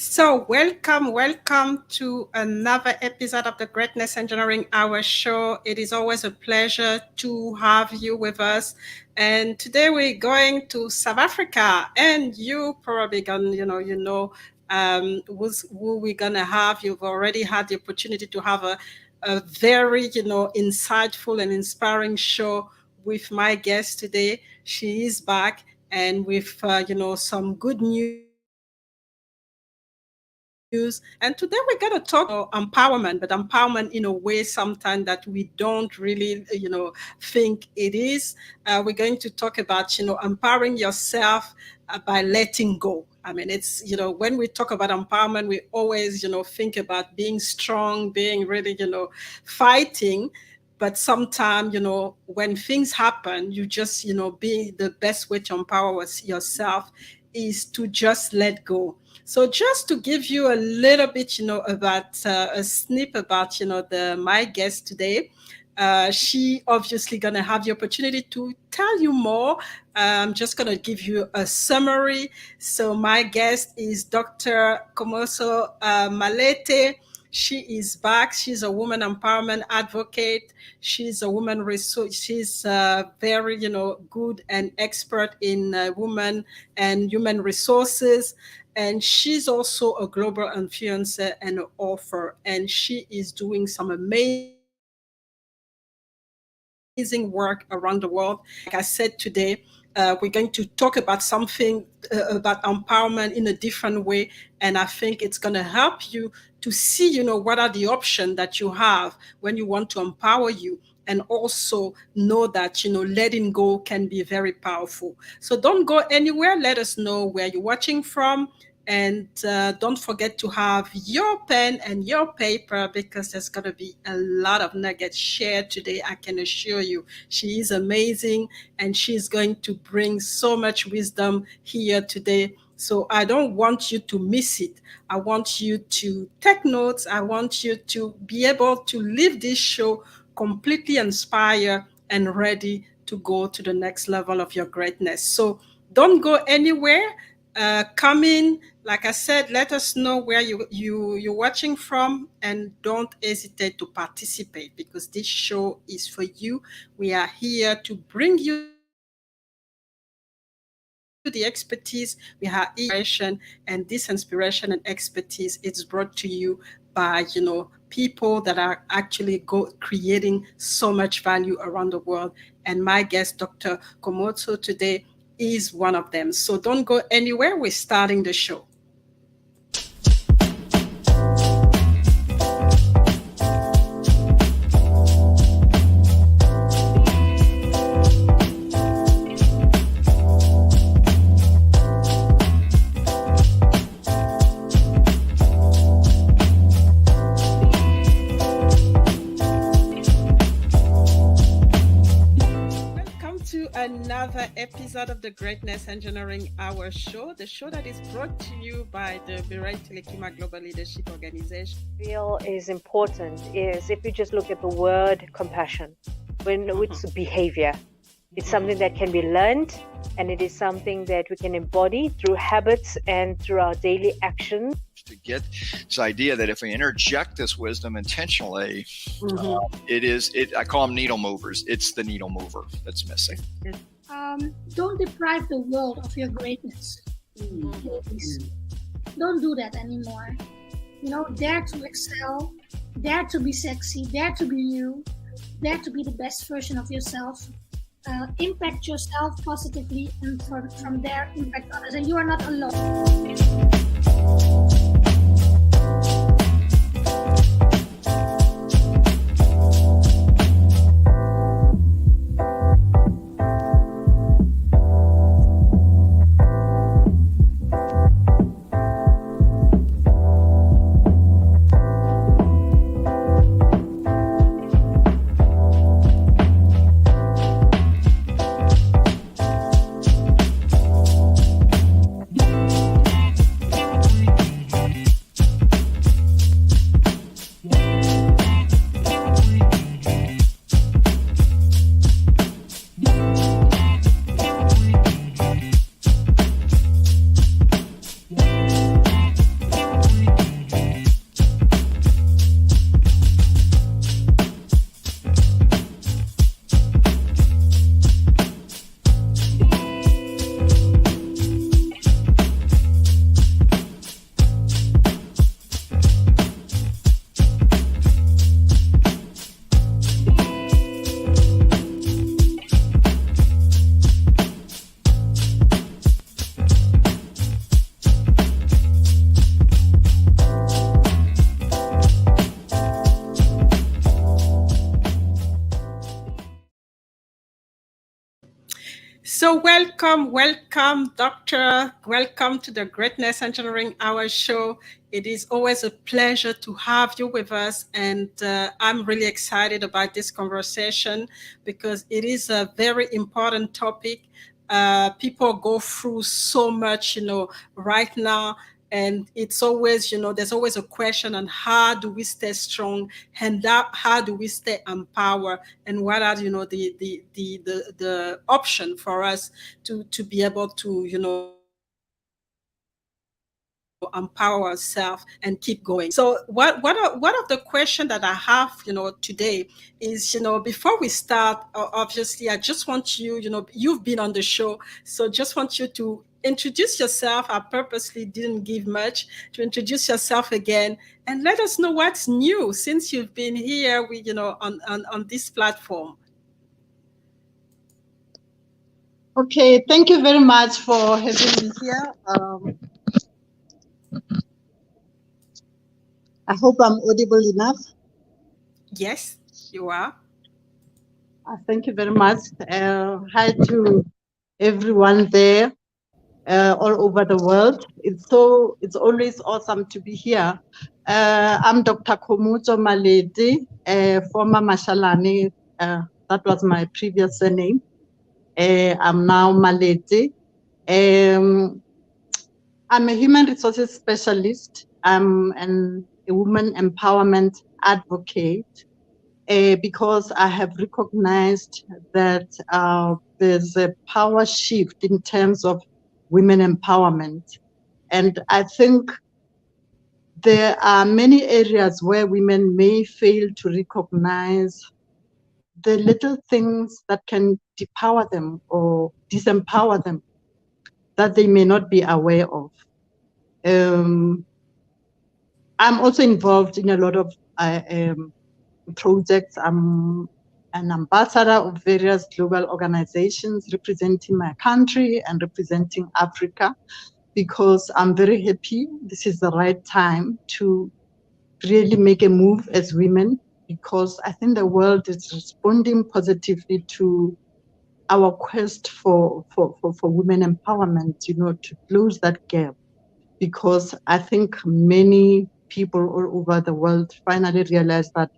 So, welcome to another episode of the Greatness Engineering Hour show. It is always a pleasure to have you with us. And today we're going to South Africa, and you probably gonna, who we're gonna have. You've already had the opportunity to have a very, insightful and inspiring show with my guest today. She is back, and with, some good news. And today we're going to talk empowerment, but empowerment in a way sometimes that we don't really, think it is. We're going to talk about, empowering yourself by letting go. I mean, when we talk about empowerment, we always, think about being strong, being really, fighting. But sometimes, when things happen, you just, being the best way to empower yourself is to just let go. So just to give you a little bit, about a snip about, the my guest today, she obviously going to have the opportunity to tell you more. I'm just going to give you a summary. So my guest is Dr. Khomotso Malete. She is back. She's a woman empowerment advocate. She's a woman resource. She's very, good and expert in women and human resources. And she's also a global influencer and an author. And she is doing some amazing work around the world. Like I said today, we're going to talk about something about empowerment in a different way. And I think it's going to help you to see, what are the options that you have when you want to empower you. And also know that, letting go can be very powerful. So don't go anywhere. Let us know where you're watching from. And don't forget to have your pen and your paper because there's going to be a lot of nuggets shared today. I can assure you, she is amazing and she's going to bring so much wisdom here today. So I don't want you to miss it. I want you to take notes. I want you to be able to leave this show completely inspired and ready to go to the next level of your greatness. So don't go anywhere. Come in, like I said, let us know where you're watching from, and don't hesitate to participate because this show is for you. We are here to bring you the expertise. We have inspiration, and this inspiration and expertise is brought to you by people that are actually creating so much value around the world. And my guest, Dr. Khomotso, today is one of them. So don't go anywhere. We're starting the show. Welcome to another episode of the Greatness Engineering Hour show, the show that is brought to you by the Global Leadership Organization. Real is important is if you just look at the word compassion, when it's behavior, it's something that can be learned, and it is something that we can embody through habits and through our daily actions. To get this idea that if we interject this wisdom intentionally, I call them needle movers. It's the needle mover that's missing. Don't deprive the world of your greatness. Please. Don't do that anymore. Dare to excel, dare to be sexy, dare to be you, dare to be the best version of yourself. Impact yourself positively, and from there impact others. And you are not alone. So welcome, Doctor. Welcome to the Greatness Engineering Hour show. It is always a pleasure to have you with us, and I'm really excited about this conversation because it is a very important topic. People go through so much, right now, and it's always, there's always a question on how do we stay strong and how do we stay empowered, and what are, the option for us to be able to, empower ourselves and keep going. So what of the question that I have, today is, before we start, obviously, I just want you, you've been on the show, so just want you to introduce yourself. I purposely didn't give much to introduce yourself again, and let us know what's new since you've been here with, on this platform. Okay, thank you very much for having me here. I hope I'm audible enough. Yes, you are. Thank you very much. Hi to everyone there, all over the world. It's always awesome to be here. I'm Dr. Khomotso Malete, former Mashalane. That was my previous surname. I'm now Malete. I'm a human resources specialist. I'm a woman empowerment advocate because I have recognized that there's a power shift in terms of women empowerment. And I think there are many areas where women may fail to recognize the little things that can depower them or disempower them that they may not be aware of. I'm also involved in a lot of projects. I'm an ambassador of various global organizations representing my country and representing Africa, because I'm very happy this is the right time to really make a move as women, because I think the world is responding positively to our quest for women empowerment, to close that gap. Because I think many people all over the world finally realize that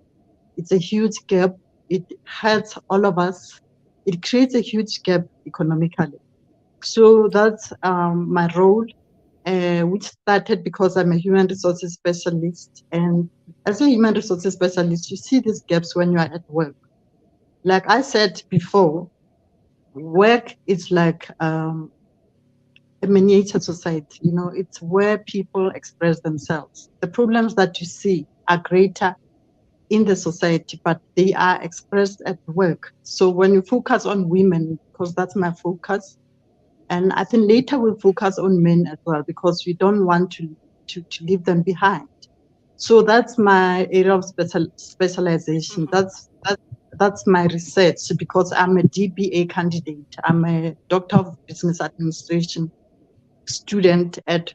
it's a huge gap. It hurts all of us. It creates a huge gap economically. So that's my role, which started because I'm a human resources specialist. And as a human resources specialist, you see these gaps when you are at work. Like I said before, work is like a miniature society. It's where people express themselves. The problems that you see are greater in the society, but they are expressed at work. So when you focus on women, because that's my focus, and I think later we'll focus on men as well, because we don't want to leave them behind. So that's my area of specialization. That's my research, because I'm a DBA candidate. I'm a Doctor of Business Administration student at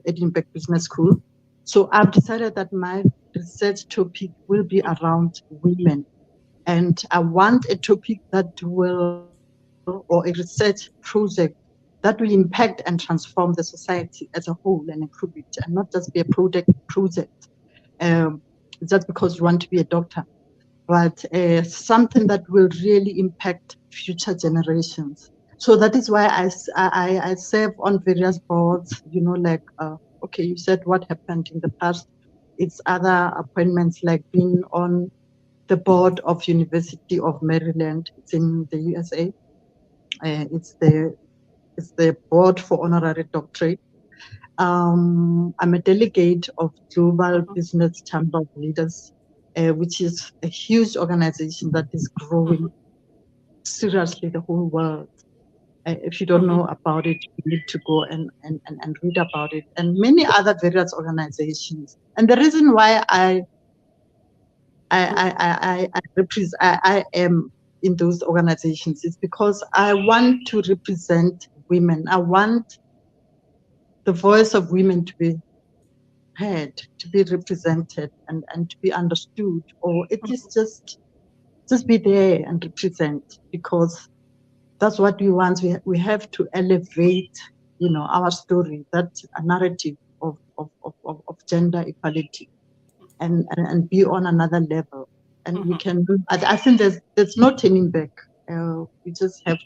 Edinburgh Business School. So I've decided that my research topic will be around women. And I want a topic that will, or a research project that will impact and transform the society as a whole and improve it, and not just be a project just because you want to be a doctor, but something that will really impact future generations. So that is why I serve on various boards, like, okay, you said what happened in the past. It's other appointments, like being on the board of University of Maryland. It's in the USA. It's the board for honorary doctorate. I'm a delegate of Global Business Chamber of Leaders, which is a huge organization that is growing seriously the whole world. If you don't know about it, you need to go and read about it, and many other various organizations. And the reason why I am in those organizations is because I want to represent women. I want the voice of women to be heard, to be represented, and to be understood, or at least just be there and represent, because That's what we want. We have to elevate, our story, that narrative of gender equality, and be on another level. And we can. I think there's no turning back. We just have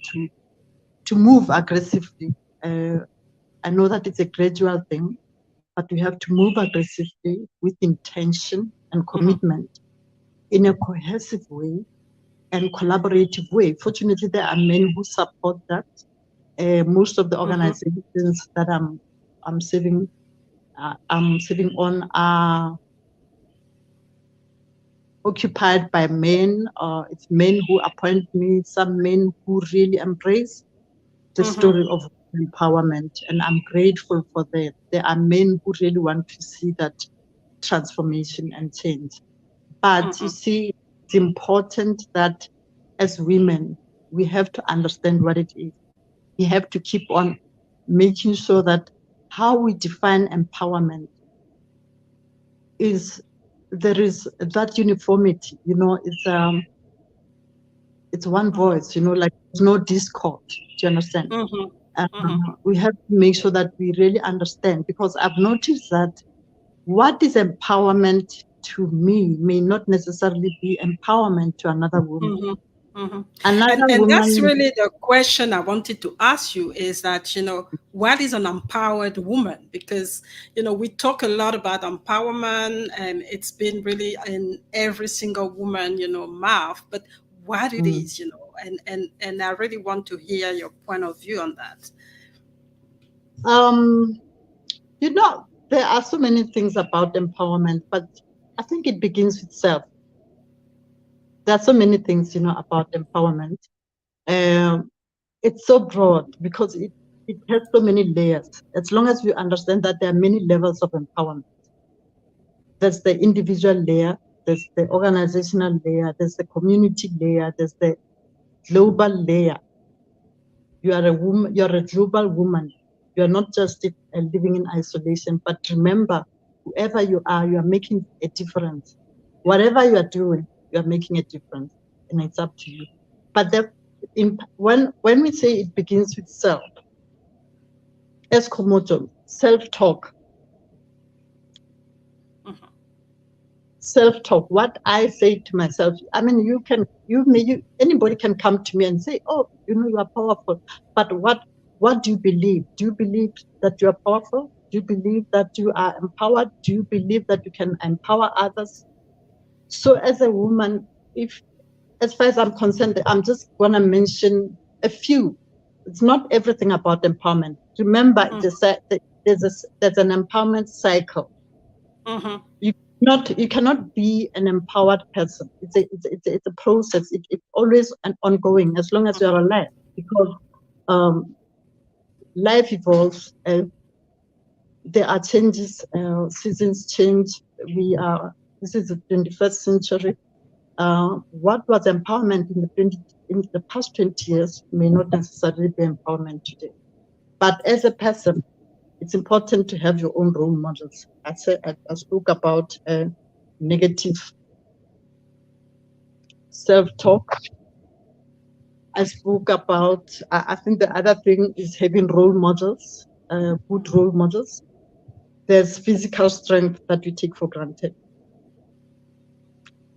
to move aggressively. I know that it's a gradual thing, but we have to move aggressively with intention and commitment in a cohesive way and collaborative way. Fortunately, there are men who support that. Most of the organizations that I'm serving on are occupied by men. It's men who appoint me. Some men who really embrace the story of empowerment, and I'm grateful for that. There are men who really want to see that transformation and change. But you see, it's important that as women, we have to understand what it is. We have to keep on making sure that how we define empowerment is there is that uniformity. It's one voice. Like there's no discord. Do you understand? We have to make sure that we really understand, because I've noticed that what is empowerment to me may not necessarily be empowerment to another woman. Another And woman. that's really the question I wanted to ask you, is that, what is an empowered woman? Because, we talk a lot about empowerment, and it's been really in every single woman, mouth, but what it is, and I really want to hear your point of view on that. There are so many things about empowerment, but I think it begins with self. There are so many things, about empowerment. It's so broad because it has so many layers. As long as we understand that there are many levels of empowerment. There's the individual layer, there's the organizational layer, there's the community layer, there's the global layer. You are a woman, you're a global woman. You're not just living in isolation, but remember, whoever you are making a difference. Whatever you are doing, you are making a difference, and it's up to you. But when we say it begins with self, as Khomotso, self-talk. Self-talk, what I say to myself. I mean, anybody can come to me and say, oh, you are powerful. But what do you believe? Do you believe that you are powerful? Do you believe that you are empowered? Do you believe that you can empower others? So as a woman, as far as I'm concerned, I'm just going to mention a few. It's not everything about empowerment. Remember, there's an empowerment cycle. You cannot be an empowered person. It's a process. It's always an ongoing, as long as you are alive, because life evolves. There are changes. Seasons change. This is the 21st century. What was empowerment in the past 20 years may not necessarily be empowerment today. But as a person, it's important to have your own role models. I spoke about negative self-talk. I spoke about, I think the other thing is having role models, good role models. There's physical strength that we take for granted.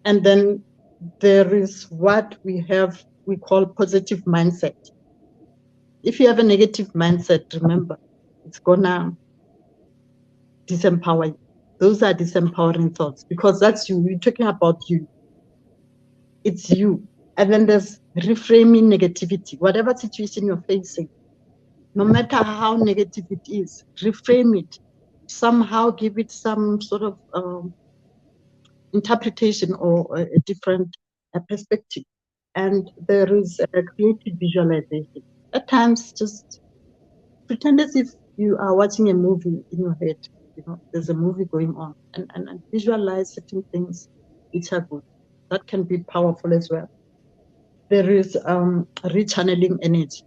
And then there is what we call positive mindset. If you have a negative mindset, remember, it's gonna disempower you. Those are disempowering thoughts, because that's you. We're talking about you. It's you. And then there's reframing negativity. Whatever situation you're facing, no matter how negative it is, reframe it. Somehow give it some sort of interpretation or a different perspective. And there is a creative visualization. At times, just pretend as if you are watching a movie in your head. There's a movie going on, and visualize certain things which are good. That can be powerful as well. There is rechanneling energy.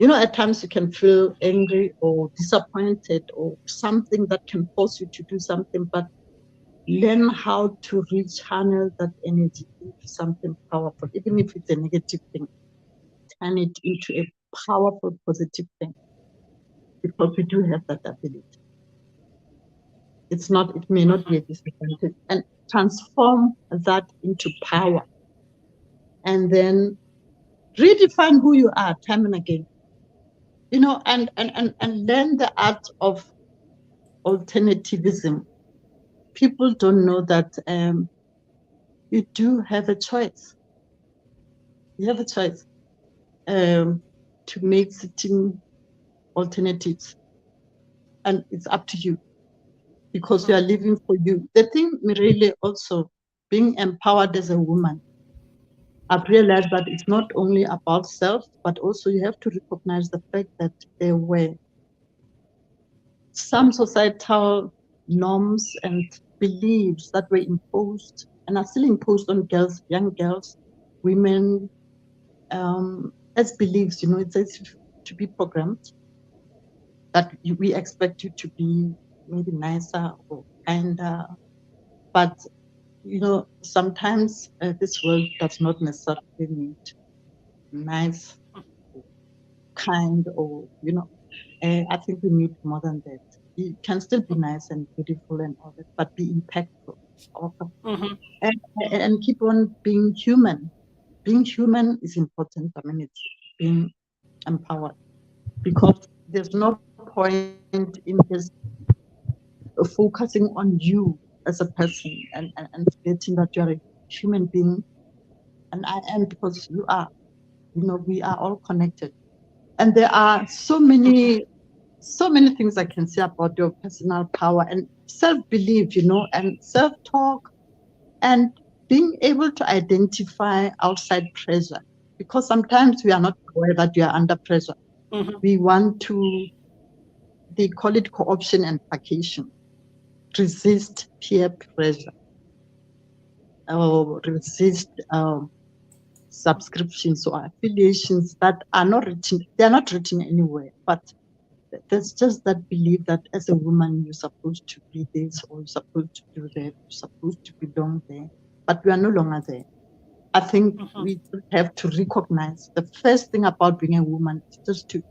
At times you can feel angry or disappointed or something that can force you to do something, but learn how to rechannel that energy into something powerful, even if it's a negative thing. turn it into a powerful, positive thing, because we do have that ability. It may not be a disadvantage, and transform that into power, and then redefine who you are time and again, and learn the art of alternativism. People don't know that you do have a choice. You have a choice to make certain alternatives, and it's up to you, because you are living for you. The thing really also, being empowered as a woman, I've realized that it's not only about self, but also you have to recognize the fact that there were some societal norms and beliefs that were imposed and are still imposed on girls, young girls, women, as beliefs. It's as if to be programmed, that we expect you to be maybe nicer or kinder, but sometimes this world does not necessarily need nice, kind, or I think we need more than that. You can still be nice and beautiful and all that, but be impactful also. And keep on being human. Being human is important. I mean, it's being empowered, because there's no point in just focusing on you as a person, and forgetting that you're a human being, and I am, because you are. We are all connected, and there are so many things I can say about your personal power and self-belief, and self-talk, and being able to identify outside pressure, because sometimes we are not aware that we are under pressure. We want to, they call it co-option and placation, resist peer pressure, or resist subscriptions or affiliations that are not written. They're not written anywhere, but there's just that belief that as a woman you're supposed to be this, or you're supposed to do that, you're supposed to belong there, but we are no longer there. I think we have to recognize the first thing about being a woman is just to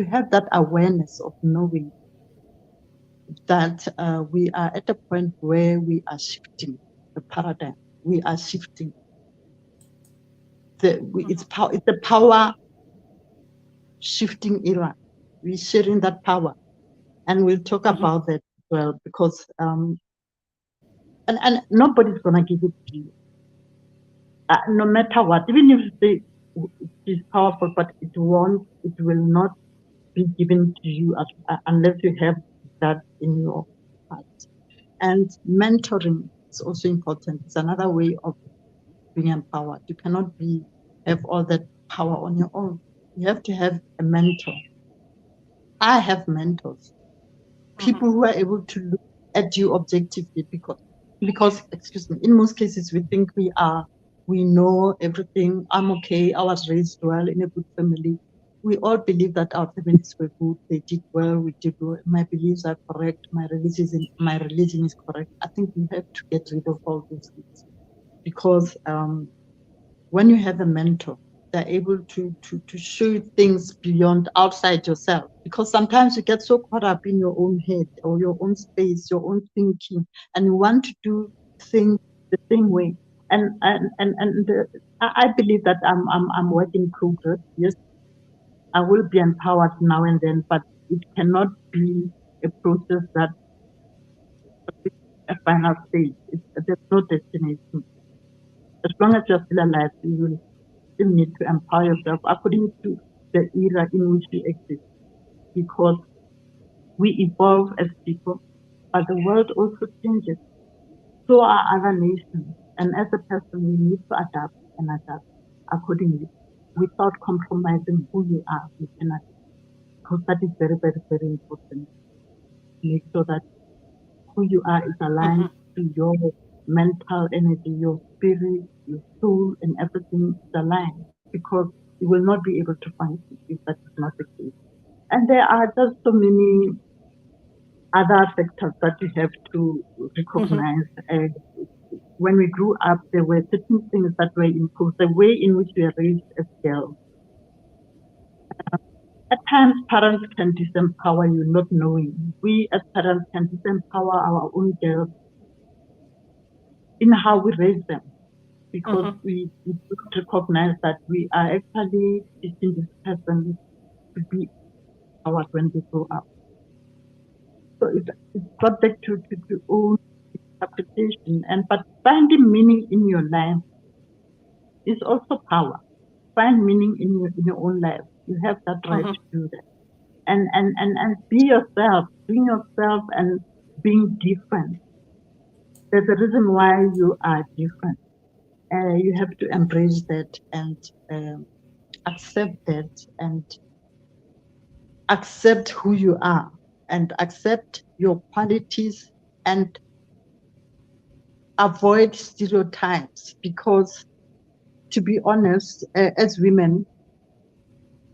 have that awareness of knowing that we are at a point where we are shifting the paradigm. We are shifting. It's the power shifting era. We're sharing that power, and we'll talk about that as well, because and nobody's gonna give it to you, no matter what. Even if it is powerful, but it will not be given to you unless you have that in your heart. And mentoring is also important. It's another way of being empowered. You cannot have all that power on your own. You have to have a mentor. I have mentors, people who are able to look at you objectively, because excuse me, in most cases we think we know everything. I'm okay, I was raised well in a good family. We all believe that our families were good, they did well, we did well, my beliefs are correct, my religion is correct. I think we have to get rid of all those things, because when you have a mentor, they're able to show you things beyond, outside yourself, because sometimes you get so caught up in your own head or your own space, your own thinking, and you want to do things the same way. And I believe that I'm work in progress. Yes, I will be empowered now and then, but it cannot be a process that a final stage. There's no destination. As long as you're still alive, you will still need to empower yourself according to the era in which we exist, because we evolve as people, but the world also changes. So are other nations, and as a person, we need to adapt accordingly, without compromising who you are within us, because that is very, very, very important. Make sure that who you are is aligned to your mental energy, your spirit, your soul, and everything is aligned, because you will not be able to function if that is not the case. And there are just so many other factors that you have to recognize. When we grew up, there were certain things that were imposed. The way in which we are raised as girls At times, parents can disempower you, not knowing. We as parents can disempower our own girls in how we raise them, because we don't recognize that we are actually teaching this person to be empowered when they grow up. So it's subject to own interpretation, but finding meaning in your life is also power. Find meaning in your own life. You have that right to do that. And be yourself, being yourself and being different. There's a reason why you are different. You have to embrace that and accept that and accept who you are and accept your qualities and avoid stereotypes, because to be honest, as women,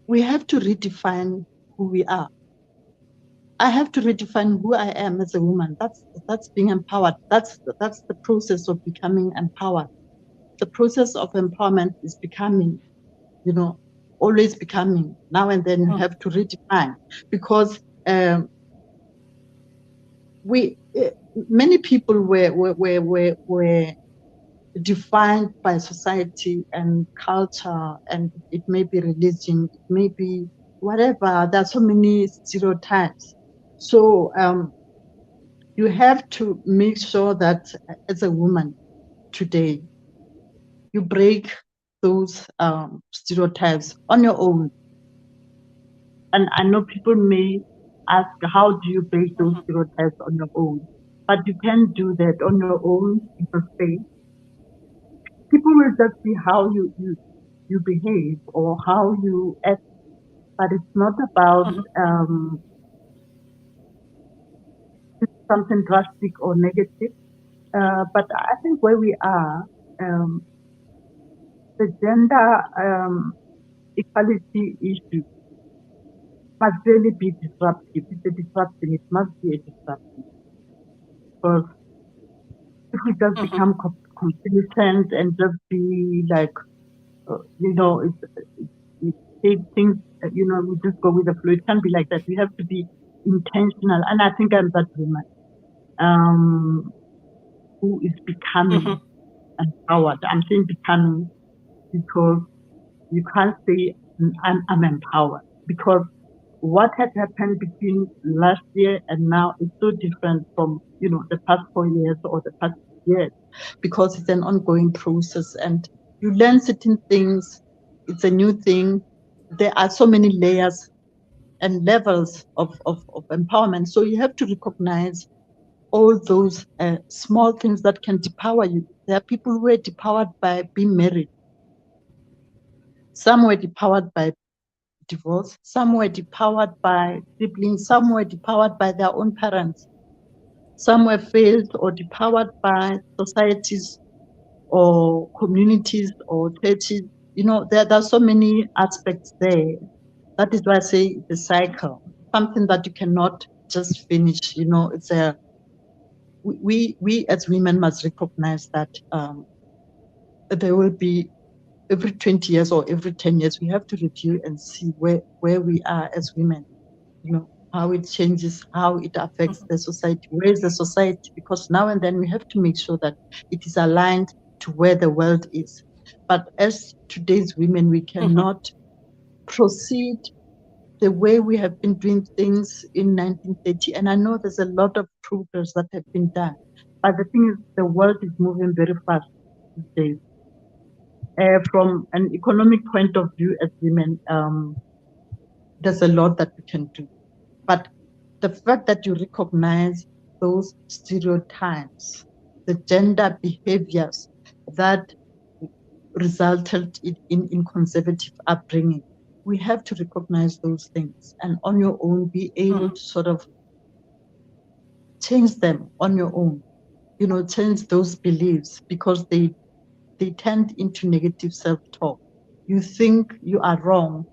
we have to redefine who we are. I have to redefine who I am as a woman. That's being empowered. That's the process of becoming empowered. The process of empowerment is becoming, always becoming. Now and then you have to redefine, because many people were defined by society and culture, and it may be religion, it may be whatever. There are so many stereotypes. So you have to make sure that as a woman today, you break those stereotypes on your own. And I know people may ask, how do you break those stereotypes on your own? But you can do that on your own in your space. People will just see how you behave or how you act, but it's not about something drastic or negative. But I think where we are, the gender equality issue must really be disruptive. It's a disruption. It must be a disruption. Because if we just become complacent and just be like, take things, we just go with the flow. It can't be like that. We have to be intentional. And I think I'm that woman who is becoming empowered. I'm saying becoming because you can't say I'm empowered, because what has happened between last year and now is so different from the past 4 years or the past years, because it's an ongoing process and you learn certain things. It's a new thing. There are so many layers and levels of empowerment, so you have to recognize all those small things that can depower you. There are people who are depowered by being married. Some were depowered by divorce. Some were depowered by siblings. Some were depowered by their own parents. Some were failed or depowered by societies or communities or churches. There are so many aspects there. That is why I say it's a cycle, something that you cannot just finish. It's we as women must recognize that there will be, every 20 years or every 10 years, we have to review and see where we are as women, how it changes, how it affects the society, where is the society, because now and then we have to make sure that it is aligned to where the world is. But as today's women, we cannot proceed the way we have been doing things in 1930. And I know there's a lot of progress that have been done. But the thing is, the world is moving very fast these days. From an economic point of view, as women, there's a lot that we can do. But the fact that you recognize those stereotypes, the gender behaviors that resulted in conservative upbringing, we have to recognize those things and on your own be able to sort of change them on your own, change those beliefs, because they tend into negative self-talk. You think you are wrong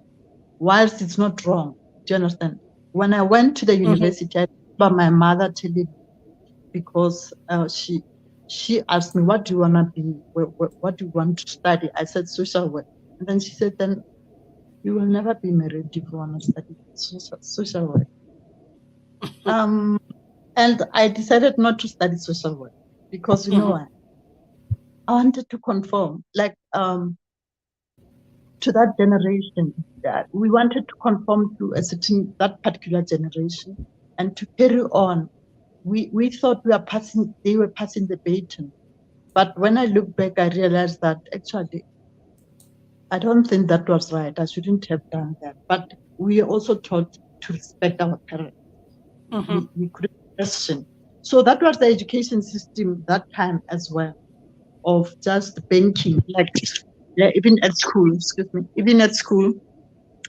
whilst it's not wrong. Do you understand? When I went to the university, I remember my mother telling me, because she asked me, what do you want to be? What do you want to study? I said social work. And then she said, then You will never be married if you want to study social work. And I decided not to study social work because you know what? I wanted to conform, like to that generation. That we wanted to conform to a certain that particular generation, and to carry on. We thought they were passing the baton. But when I look back, I realized that actually I don't think that was right. I shouldn't have done that. But we are also taught to respect our parents. We couldn't question. So that was the education system that time as well, of just banking. Like, yeah, even at school,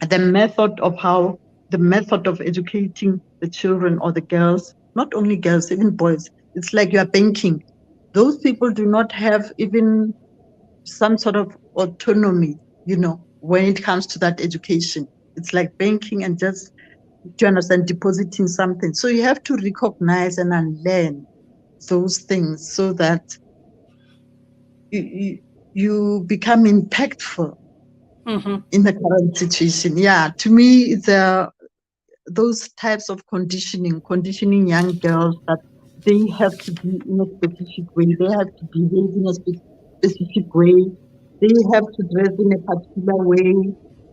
the method of educating the children or the girls, not only girls, even boys, it's like you are banking. Those people do not have even some sort of autonomy, when it comes to that education. It's like banking and just, do you understand, depositing something. So you have to recognize and unlearn those things so that you become impactful in the current situation. Yeah, to me, it's those types of conditioning young girls that they have to be in a specific way, they have to behave in a specific way, they have to dress in a particular way,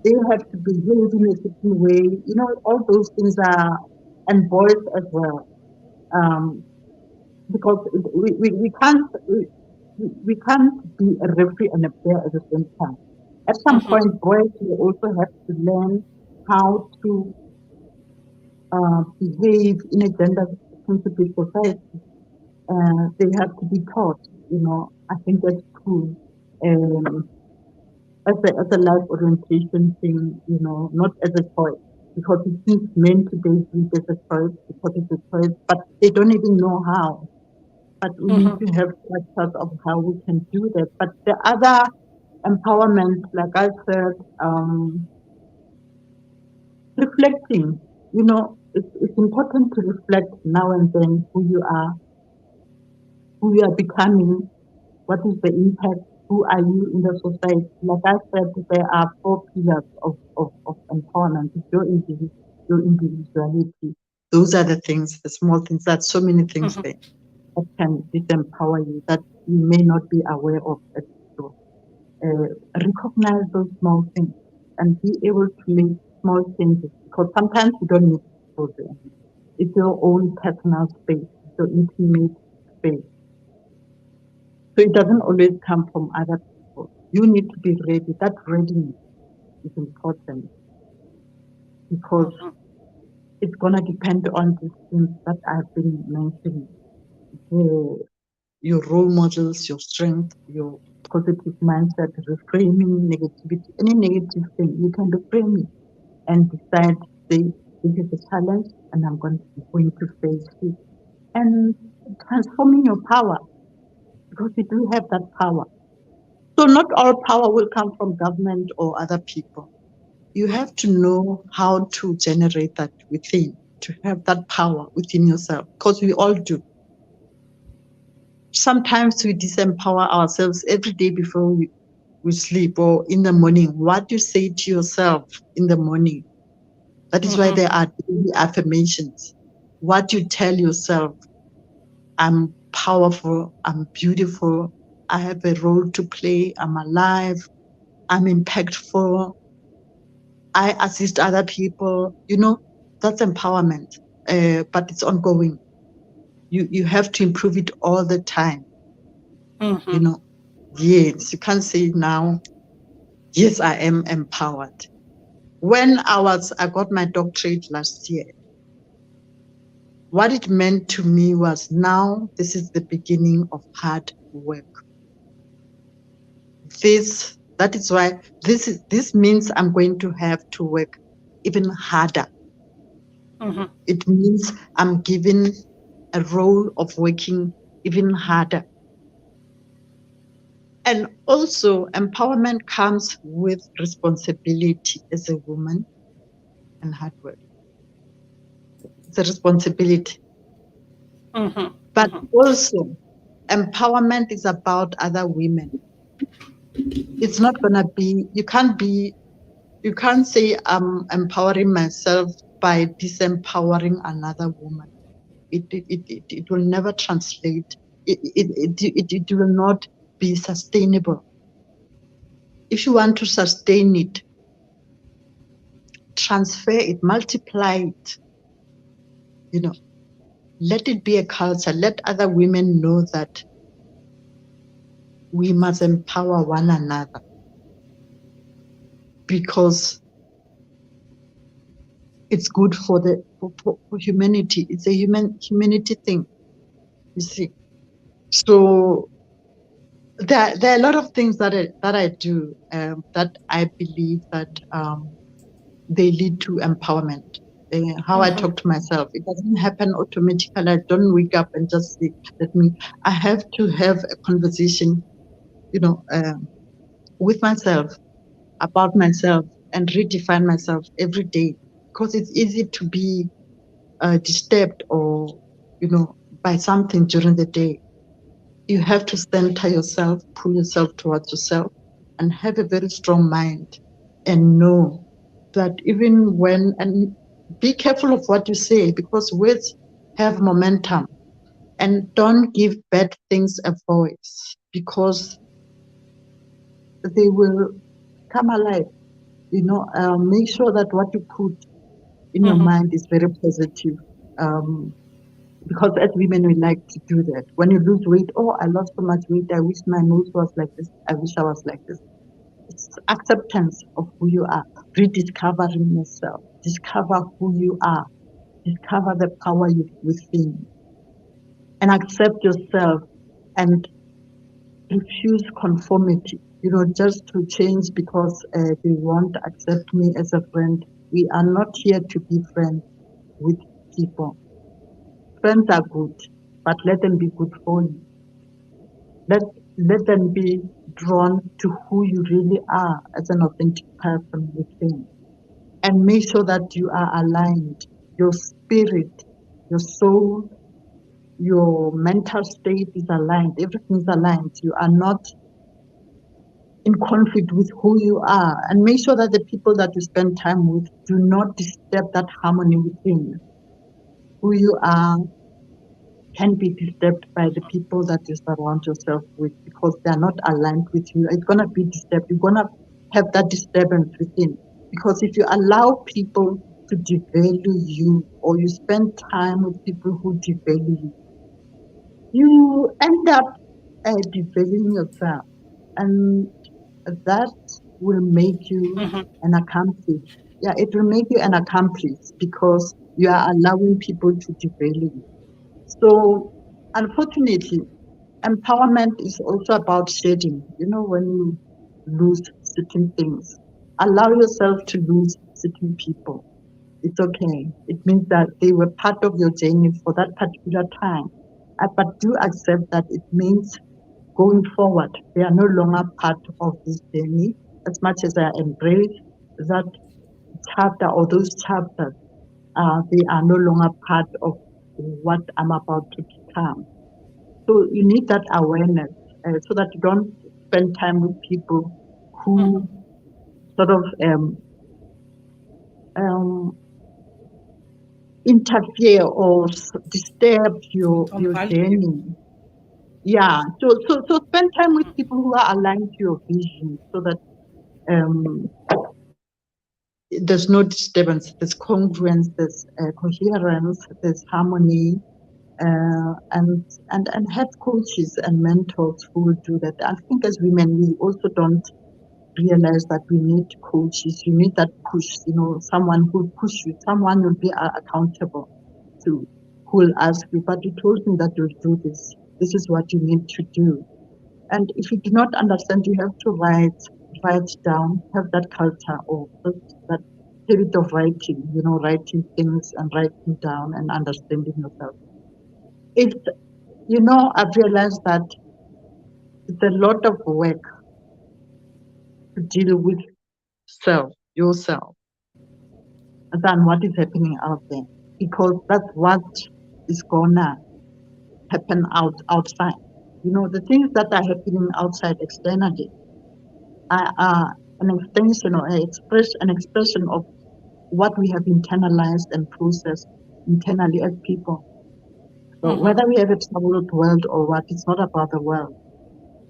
they have to behave in a certain way. All those things are, and boys as well. Because we can't be a referee and a player at the same time. At some point, boys will also have to learn how to behave in a gender-sensitive society. They have to be taught, I think that's cool. As a life orientation thing, not as a choice. Because it seems men today do it as a choice because it's a choice, but they don't even know how. But we need to have structures of how we can do that. But the other empowerment, like I said, reflecting, it's important to reflect now and then who you are becoming, what is the impact, who are you in the society. Like I said, there are 4 pillars of empowerment. It's your individuality. Those are the things, the small things. There's so many things there that can disempower you that you may not be aware of. So, recognize those small things and be able to make small changes, because sometimes you don't need to do them. It's your own personal space, it's your intimate space. So it doesn't always come from other people. You need to be ready. That readiness is important, because it's going to depend on these things that I've been mentioning. Your role models, your strength, your positive mindset, reframing negativity, any negative thing, you can reframe it and decide, say, this is a challenge and I'm going to face it. And transforming your power, because you do have that power. So not all power will come from government or other people. You have to know how to generate that within, to have that power within yourself, because we all do. Sometimes we disempower ourselves every day before we sleep or in the morning. What you say to yourself in the morning, that is why there are daily affirmations. What you tell yourself, I'm powerful, I'm beautiful, I have a role to play, I'm alive, I'm impactful, I assist other people, that's empowerment, but it's ongoing. You have to improve it all the time, Yes, you can't say now, yes, I am empowered. When I got my doctorate last year, what it meant to me was, now this is the beginning of hard work. That is why this means I'm going to have to work even harder. It means I'm given a role of working even harder. And also, empowerment comes with responsibility as a woman and hard work. It's a responsibility. But also, empowerment is about other women. It's not going to be, you can't be You can't say I'm empowering myself by disempowering another woman. It will never translate. It will not be sustainable. If you want to sustain it, transfer it, multiply it, let it be a culture. Let other women know that we must empower one another, because it's good for humanity. It's a humanity thing, you see. So there are a lot of things that I do, that I believe that they lead to empowerment. How I talk to myself, it doesn't happen automatically. I don't wake up and just say, I have to have a conversation, with myself, about myself, and redefine myself every day, because it's easy to be disturbed or, by something during the day. You have to center yourself, pull yourself towards yourself, and have a very strong mind, and know that even when, and be careful of what you say, because words have momentum, and don't give bad things a voice, because they will come alive. Make sure that what you put in your mind is very positive. Because as women, we like to do that. When you lose weight, oh, I lost so much weight. I wish my nose was like this. I wish I was like this. It's acceptance of who you are, rediscovering yourself, discover who you are, discover the power within, and accept yourself, and refuse conformity. Just to change because they won't accept me as a friend. We are not here to be friends with people. Friends are good, but let them be good for you. Let them be drawn to who you really are as an authentic person within. And make sure that you are aligned. Your spirit, your soul, your mental state is aligned. Everything is aligned. You are not in conflict with who you are. And make sure that the people that you spend time with do not disturb that harmony within. Who you are can be disturbed by the people that you surround yourself with, because they are not aligned with you. It's going to be disturbed. You're going to have that disturbance within. Because if you allow people to devalue you, or you spend time with people who devalue you, you end up devaluing yourself. And that will make you an accomplice. Yeah, it will make you an accomplice, because you are allowing people to devalue you. So, unfortunately, empowerment is also about shedding. When you lose certain things, allow yourself to lose certain people. It's okay. It means that they were part of your journey for that particular time. But do accept that it means going forward, they are no longer part of this journey. As much as I embrace that chapter or those chapters, they are no longer part of what I'm about to become. So you need that awareness, so that you don't spend time with people who sort of interfere or disturb your journey. Yeah. So spend time with people who are aligned to your vision, so that there's no disturbance, there's congruence, there's coherence, there's harmony, and have coaches and mentors who will do that. I think as women, we also don't realize that we need coaches. You need that push, someone who will push you, someone will be accountable to, who will ask you, but you told me that you'll do this. This is what you need to do. And if you do not understand, you have to write down, have that culture, or that habit of writing, writing things and writing down and understanding yourself. I've realized that it's a lot of work to deal with yourself, than what is happening out there, because that's what is gonna happen outside. The things that are happening outside externally are an extension or an expression of what we have internalized and processed internally as people. So whether we have a troubled world or what, it's not about the world.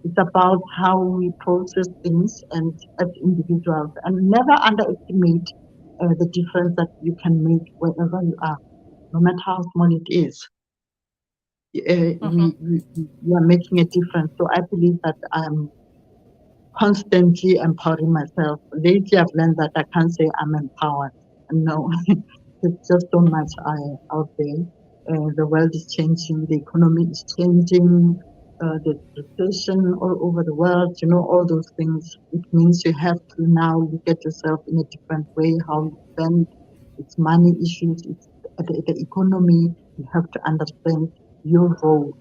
It's about how we process things and as individuals, and never underestimate the difference that you can make wherever you are, no matter how small it is. We are making a difference. So I believe that I'm constantly empowering myself. Lately, I've learned that I can't say I'm empowered. No, there's just so much out there. The world is changing, the economy is changing, there's recession all over the world, all those things. It means you have to now look at yourself in a different way, how you spend. It's money issues, it's the economy. You have to understand your role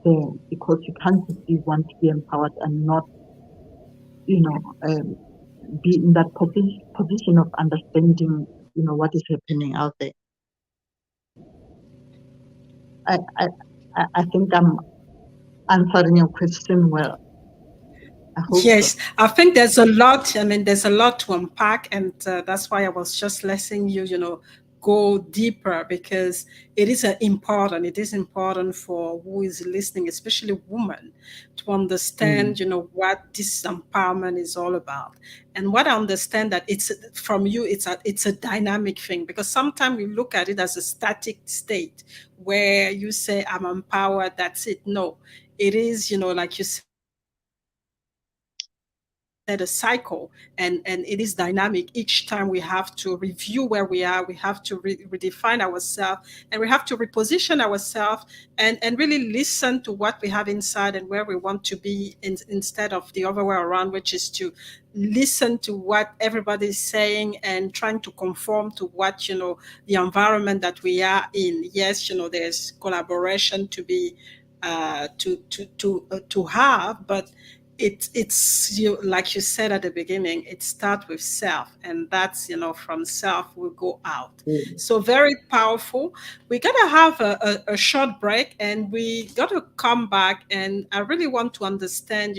there, because you can't simply want to be empowered and not, be in that position of understanding, what is happening out there. I think I'm answering your question well. I hope Yes, so. I think there's a lot. I mean, there's a lot to unpack, and that's why I was just letting you, go deeper, because it is important. It is important for who is listening, especially women, to understand, what this empowerment is all about. And what I understand that it's from you, it's a dynamic thing, because sometimes we look at it as a static state where you say, I'm empowered, that's it. No, it is, like you said, a cycle, and it is dynamic. Each time we have to review where we are, we have to redefine ourselves, and we have to reposition ourselves, and really listen to what we have inside and where we want to be, instead of the other way around, which is to listen to what everybody is saying and trying to conform to what the environment that we are in. Yes, there's collaboration to be to have, but it's you, like you said at the beginning, it starts with self, and that's from self we go out. So very powerful. We gotta have a short break, and we gotta come back, and I really want to understand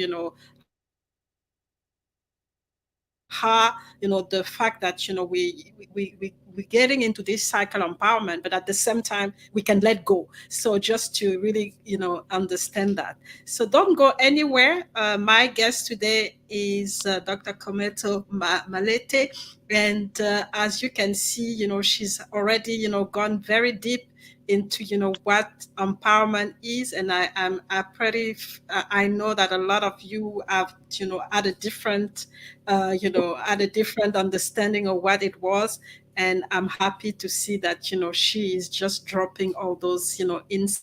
how the fact that we're getting into this cycle empowerment, but at the same time we can let go. So just to really understand that. So don't go anywhere. My guest today is Dr. Khomotwa Malete, and as you can see, she's already gone very deep into what empowerment is, and I know that a lot of you have had a different had a different understanding of what it was, and I'm happy to see that she is just dropping all those insight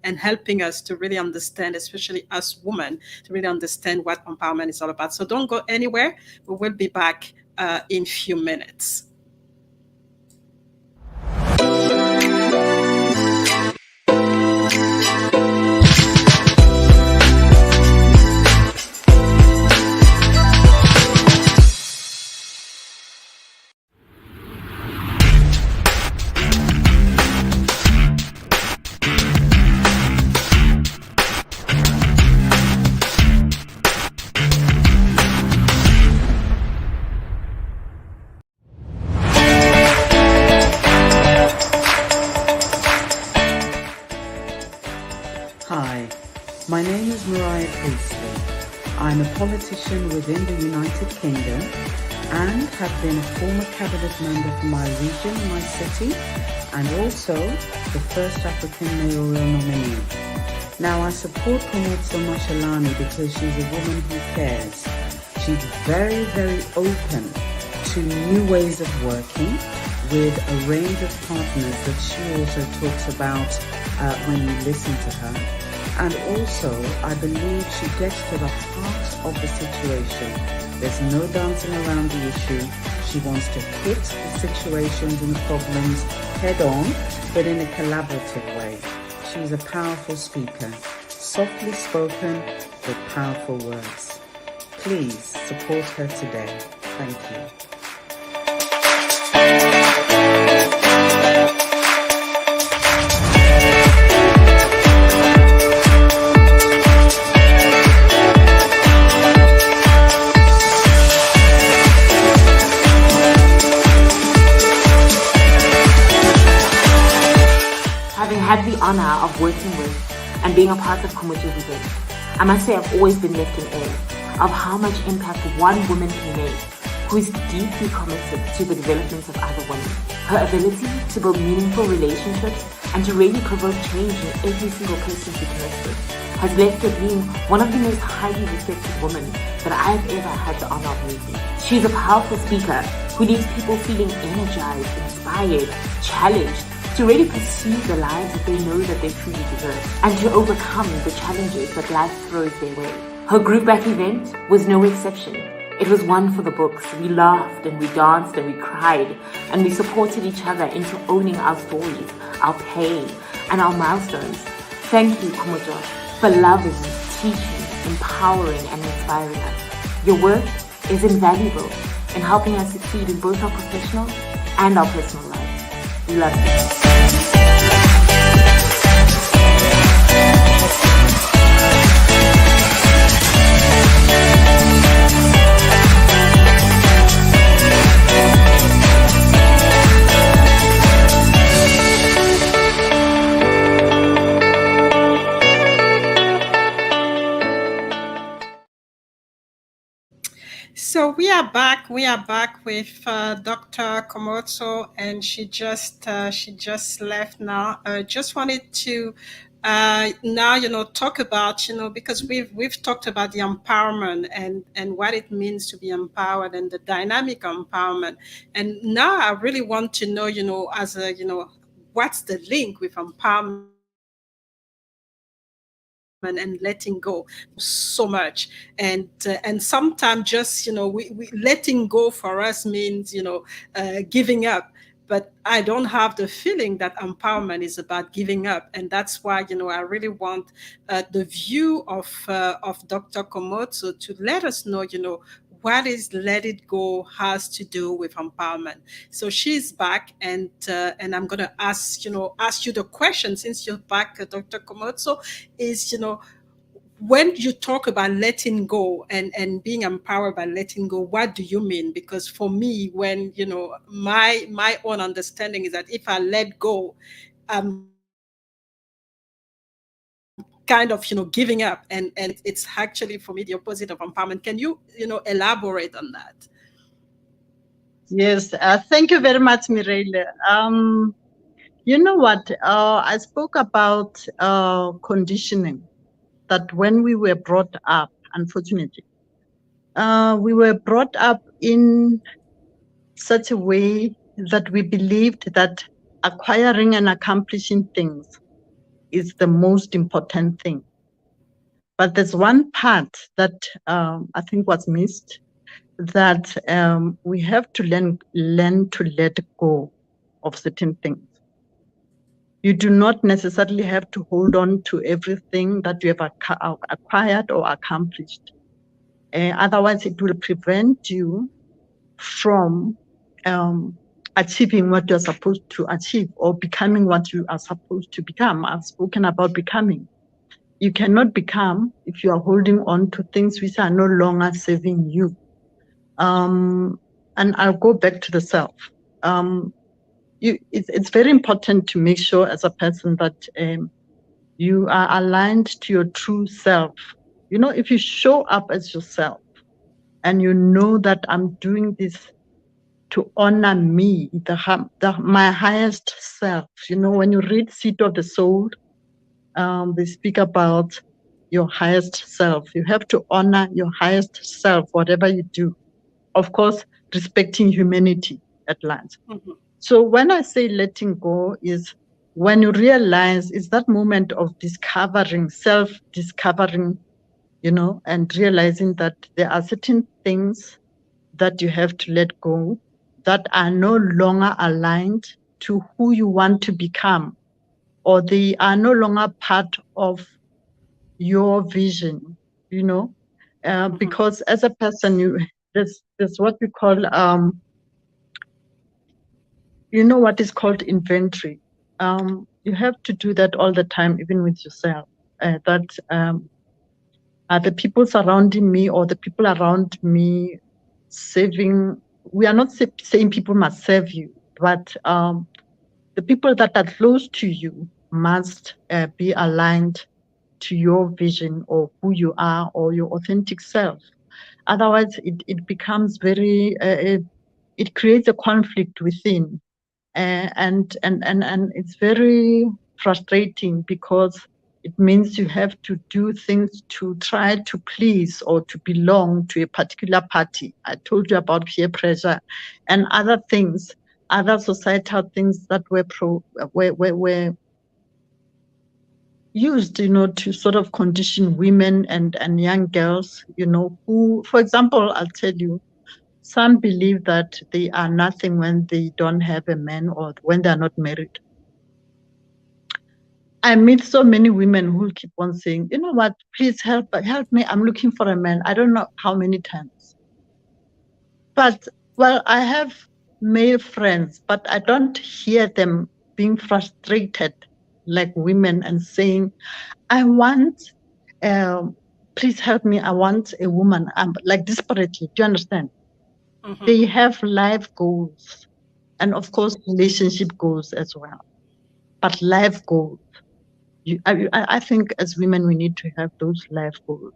and helping us to really understand, especially us women, to really understand what empowerment is all about. So don't go anywhere. We will be back in few minutes. I'm a politician within the United Kingdom and have been a former cabinet member for my region, my city, and also the first African mayoral nominee. Now I support Khomotso because she's a woman who cares. She's very, very open to new ways of working with a range of partners that she also talks about when you listen to her. And also, I believe she gets to the heart of the situation. There's no dancing around the issue. She wants to hit the situations and the problems head on, but in a collaborative way. She's a powerful speaker, softly spoken, with powerful words. Please support her today. Thank you. had the honor of working with and being a part of Khomotso today, I must say I've always been left in awe of how much impact one woman can make who is deeply committed to the development of other women. Her ability to build meaningful relationships and to really provoke change in every single person she connects with has left her being one of the most highly respected women that I've ever had the honor of meeting. She's a powerful speaker who leaves people feeling energized, inspired, challenged to really pursue the lives that they know that they truly deserve and to overcome the challenges that life throws their way. Her group back event was no exception. It was one for the books. We laughed and we danced and we cried and we supported each other into owning our stories, our pain, and our milestones. Thank you, Khomotso, for loving, teaching, empowering, and inspiring us. Your work is invaluable in helping us succeed in both our professional and our personal lives. We love you. So we are back. We are back with Dr. Khomotso, and she just left now. Just wanted to now talk about because we've talked about the empowerment and what it means to be empowered and the dynamic empowerment, and now I really want to know as a what's the link with empowerment and letting go so much, and sometimes just we letting go for us means giving up, but I don't have the feeling that empowerment is about giving up, and that's why I really want the view of Dr. Khomotso to let us know what is let it go has to do with empowerment. So she's back, and I'm going to ask you the question since you're back, Dr. Khomotso, is when you talk about letting go and being empowered by letting go, what do you mean? Because for me, when my own understanding is that if I let go, I'm kind of giving up, and it's actually for me the opposite of empowerment. Can you elaborate on that? Yes, thank you very much, Mireille. You know what? I spoke about conditioning, that when we were brought up, unfortunately, we were brought up in such a way that we believed that acquiring and accomplishing things is the most important thing. But there's one part that I think was missed, that we have to learn to let go of certain things. You do not necessarily have to hold on to everything that you have acquired or accomplished. Otherwise, it will prevent you from achieving what you're supposed to achieve or becoming what you are supposed to become. I've spoken about becoming. You cannot become if you are holding on to things which are no longer serving you. And I'll go back to the self. It's very important to make sure as a person that you are aligned to your true self. If you show up as yourself and you know that I'm doing this to honor me, my highest self. When you read Seat of the Soul, they speak about your highest self. You have to honor your highest self, whatever you do. Of course, respecting humanity at large. Mm-hmm. So when I say letting go, is when you realize it's that moment of discovering, self-discovering, and realizing that there are certain things that you have to let go that are no longer aligned to who you want to become, or they are no longer part of your vision, mm-hmm. Because as a person, there's what we call, what is called inventory. You have to do that all the time, even with yourself. That are the people surrounding me or the people around me serving. We are not saying people must serve you, but the people that are close to you, must be aligned to your vision or who you are or your authentic self. Otherwise, it becomes very, it creates a conflict within. And it's very frustrating because it means you have to do things to try to please or to belong to a particular party. I told you about peer pressure and other things, other societal things that were used, to sort of condition women and young girls, who, for example, I'll tell you, some believe that they are nothing when they don't have a man or when they are not married. I meet so many women who keep on saying, you know what, please help me. I'm looking for a man. I don't know how many times. But, well, I have male friends, but I don't hear them being frustrated like women and saying, I want, please help me. I want a woman. Like desperately. Do you understand? They have life goals and, of course, relationship goals as well. But life goals. I think as women, we need to have those life goals.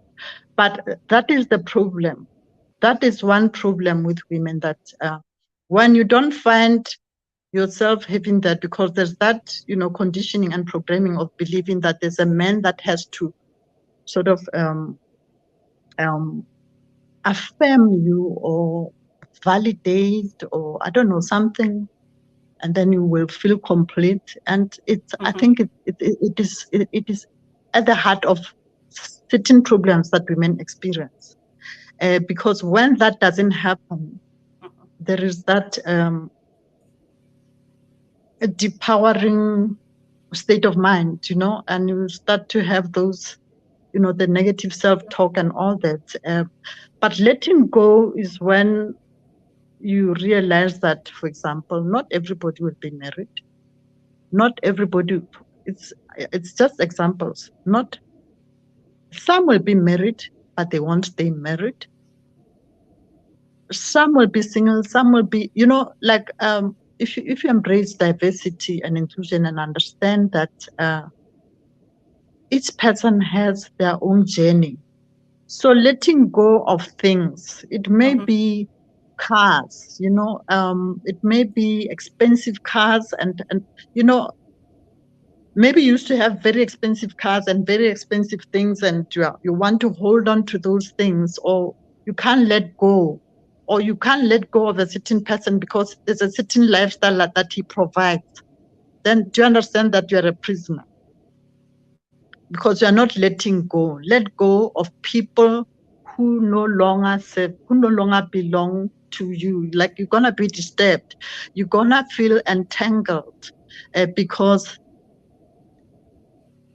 But that is the problem. That is one problem with women, that when you don't find yourself having that, because there's that, conditioning and programming of believing that there's a man that has to sort of affirm you or validate or I don't know, something, and then you will feel complete. And it's I think it is at the heart of certain problems that women experience, because when that doesn't happen, there is that a depowering state of mind, and you start to have those, the negative self-talk and all that. But letting go is when you realize that, for example, not everybody will be married. Not everybody. It's just examples. Not some will be married, but they won't stay married. Some will be single. Some will be, like if you embrace diversity and inclusion and understand that each person has their own journey. So letting go of things, it may be cars, it may be expensive cars and maybe you used to have very expensive cars and very expensive things, and you want to hold on to those things, or you can't let go, or you can't let go of a certain person because there's a certain lifestyle that he provides. Then do you understand that you're a prisoner? Because you're not letting go. Let go of people who no longer serve, who no longer belong to you. Like, you're going to be disturbed. You're going to feel entangled because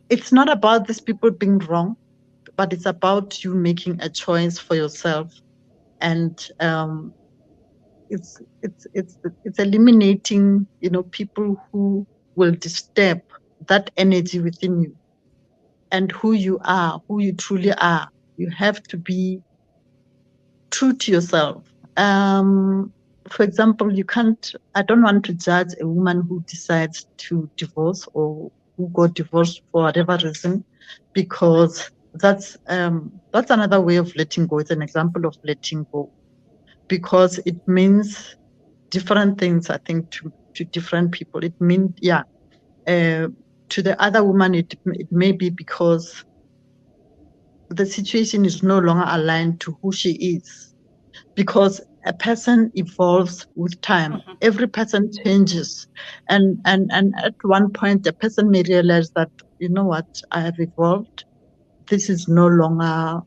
it's not about these people being wrong, but it's about you making a choice for yourself. And it's eliminating, people who will disturb that energy within you and who you are, who you truly are. You have to be true to yourself. For example, I don't want to judge a woman who decides to divorce or who got divorced for whatever reason, because that's another way of letting go. It's an example of letting go, because it means different things, I think, to different people. It means, to the other woman, it may be because the situation is no longer aligned to who she is, because a person evolves with time. Every person changes, and at one point a person may realize that, you know what, I have evolved. This is no longer,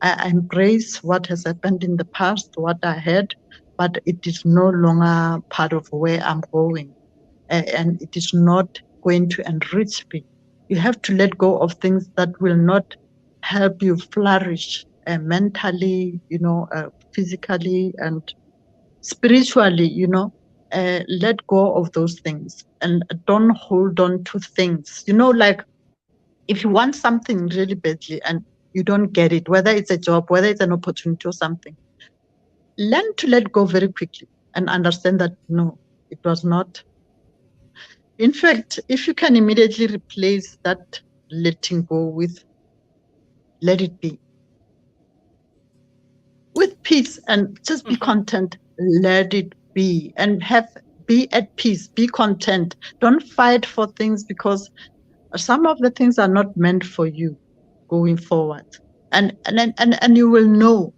I embrace what has happened in the past, what I had, but it is no longer part of where I'm going, and it is not going to enrich me. You have to let go of things that will not help you flourish mentally, physically and spiritually, let go of those things and don't hold on to things. Like, if you want something really badly and you don't get it, whether it's a job, whether it's an opportunity or something, learn to let go very quickly and understand that, no, it was not In fact, if you can immediately replace that letting go with let it be, with peace, and just be content, let it be, and be at peace, be content. Don't fight for things, because some of the things are not meant for you going forward. And you will know.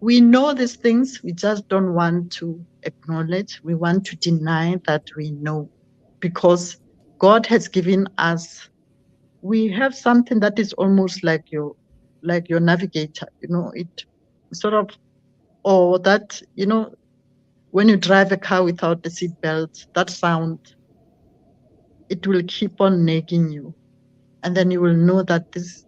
We know these things, we just don't want to acknowledge. We want to deny that we know, because God has given us, we have something that is almost like your navigator, it sort of, or that, when you drive a car without the seatbelt, that sound, it will keep on nagging you. And then you will know that there's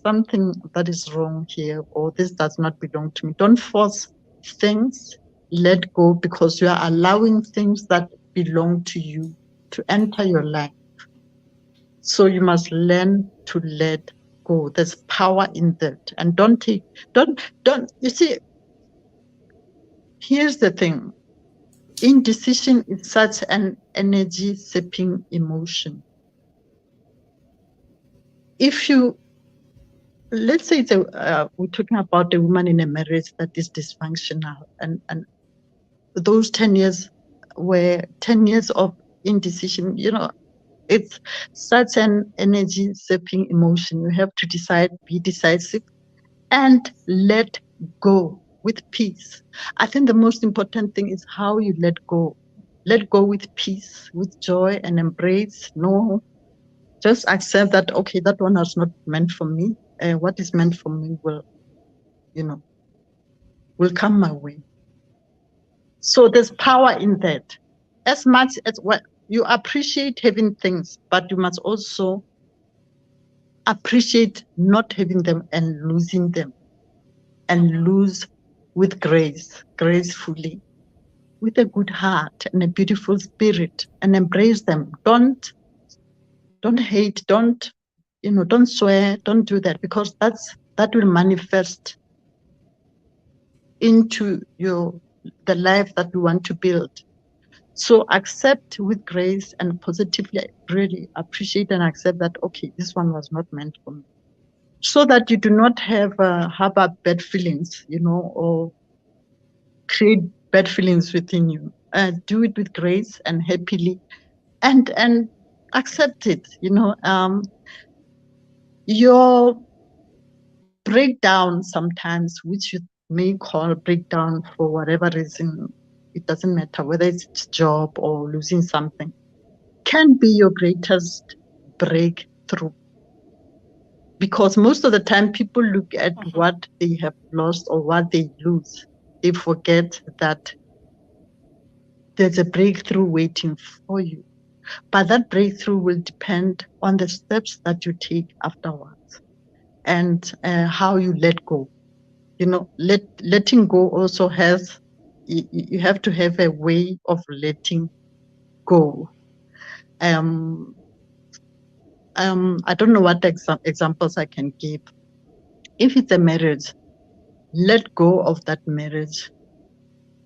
something that is wrong here, or this does not belong to me. Don't force things, let go, because you are allowing things that belong to you to enter your life. So you must learn to let go. There's power in that. And don't, you see, here's the thing. Indecision is such an energy sapping emotion. If you, let's say we're talking about a woman in a marriage that is dysfunctional, and those 10 years were 10 years of indecision, it's such an energy sapping emotion. You have to decide, be decisive, and let go with peace. I think the most important thing is how you let go. Let go with peace, with joy, and embrace. No, just accept that, okay, that one was not meant for me. What is meant for me will come my way. So there's power in that. As much as you appreciate having things, but you must also appreciate not having them and losing them, and lose with grace, gracefully, with a good heart and a beautiful spirit, and embrace them. Don't hate, don't swear, don't do that, because that will manifest into the life that we want to build. So accept with grace and positively, really appreciate and accept that, okay, this one was not meant for me. So that you do not harbor bad feelings, or create bad feelings within you. Do it with grace and happily, and accept it. Your breakdown sometimes, which you may call breakdown for whatever reason, it doesn't matter whether it's job or losing something, can be your greatest breakthrough. Because most of the time people look at what they have lost or what they lose. They forget that there's a breakthrough waiting for you. But that breakthrough will depend on the steps that you take afterwards, and how you let go. Letting go also has, you have to have a way of letting go. I don't know what examples I can give. If it's a marriage, let go of that marriage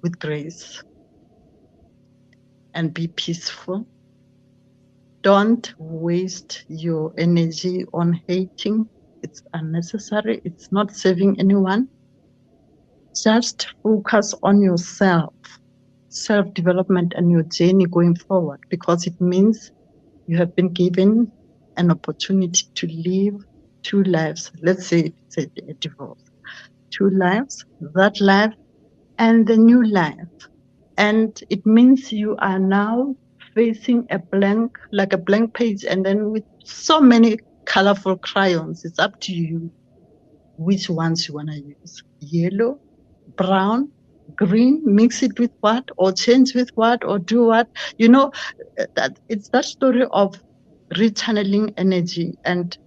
with grace and be peaceful. Don't waste your energy on hating. It's unnecessary. It's not serving anyone. Just focus on yourself, self-development, and your journey going forward, because it means you have been given an opportunity to live 2 lives. Let's say it's a divorce. 2 lives, that life and the new life. And it means you are now facing a blank page, and then with so many colorful crayons. It's up to you which ones you want to use. Yellow, brown, green, mix it with what, or change with what, or do what. That it's that story of rechanneling energy and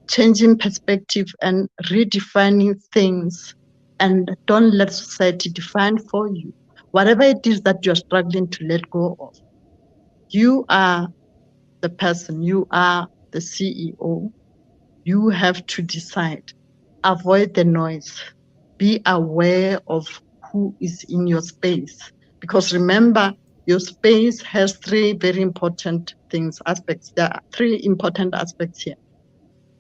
changing perspective and redefining things. And don't let society define for you whatever it is that you're struggling to let go of. You are the person, you are the CEO. You have to decide. Avoid the noise. Be aware of who is in your space. Because remember, Your space has three very important aspects. There are three important aspects here.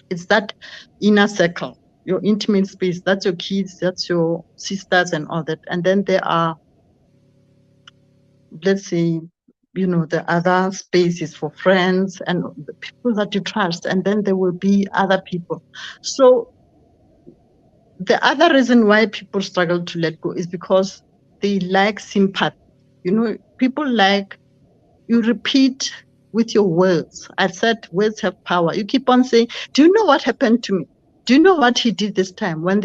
It's that inner circle, your intimate space. That's your kids, that's your sisters and all that. And then there are, let's say, the other spaces for friends and the people that you trust. And then there will be other people. So the other reason why people struggle to let go is because they lack sympathy. People like you repeat with your words. I said words have power. You keep on saying, do you know what happened to me? Do you know what he did this time? When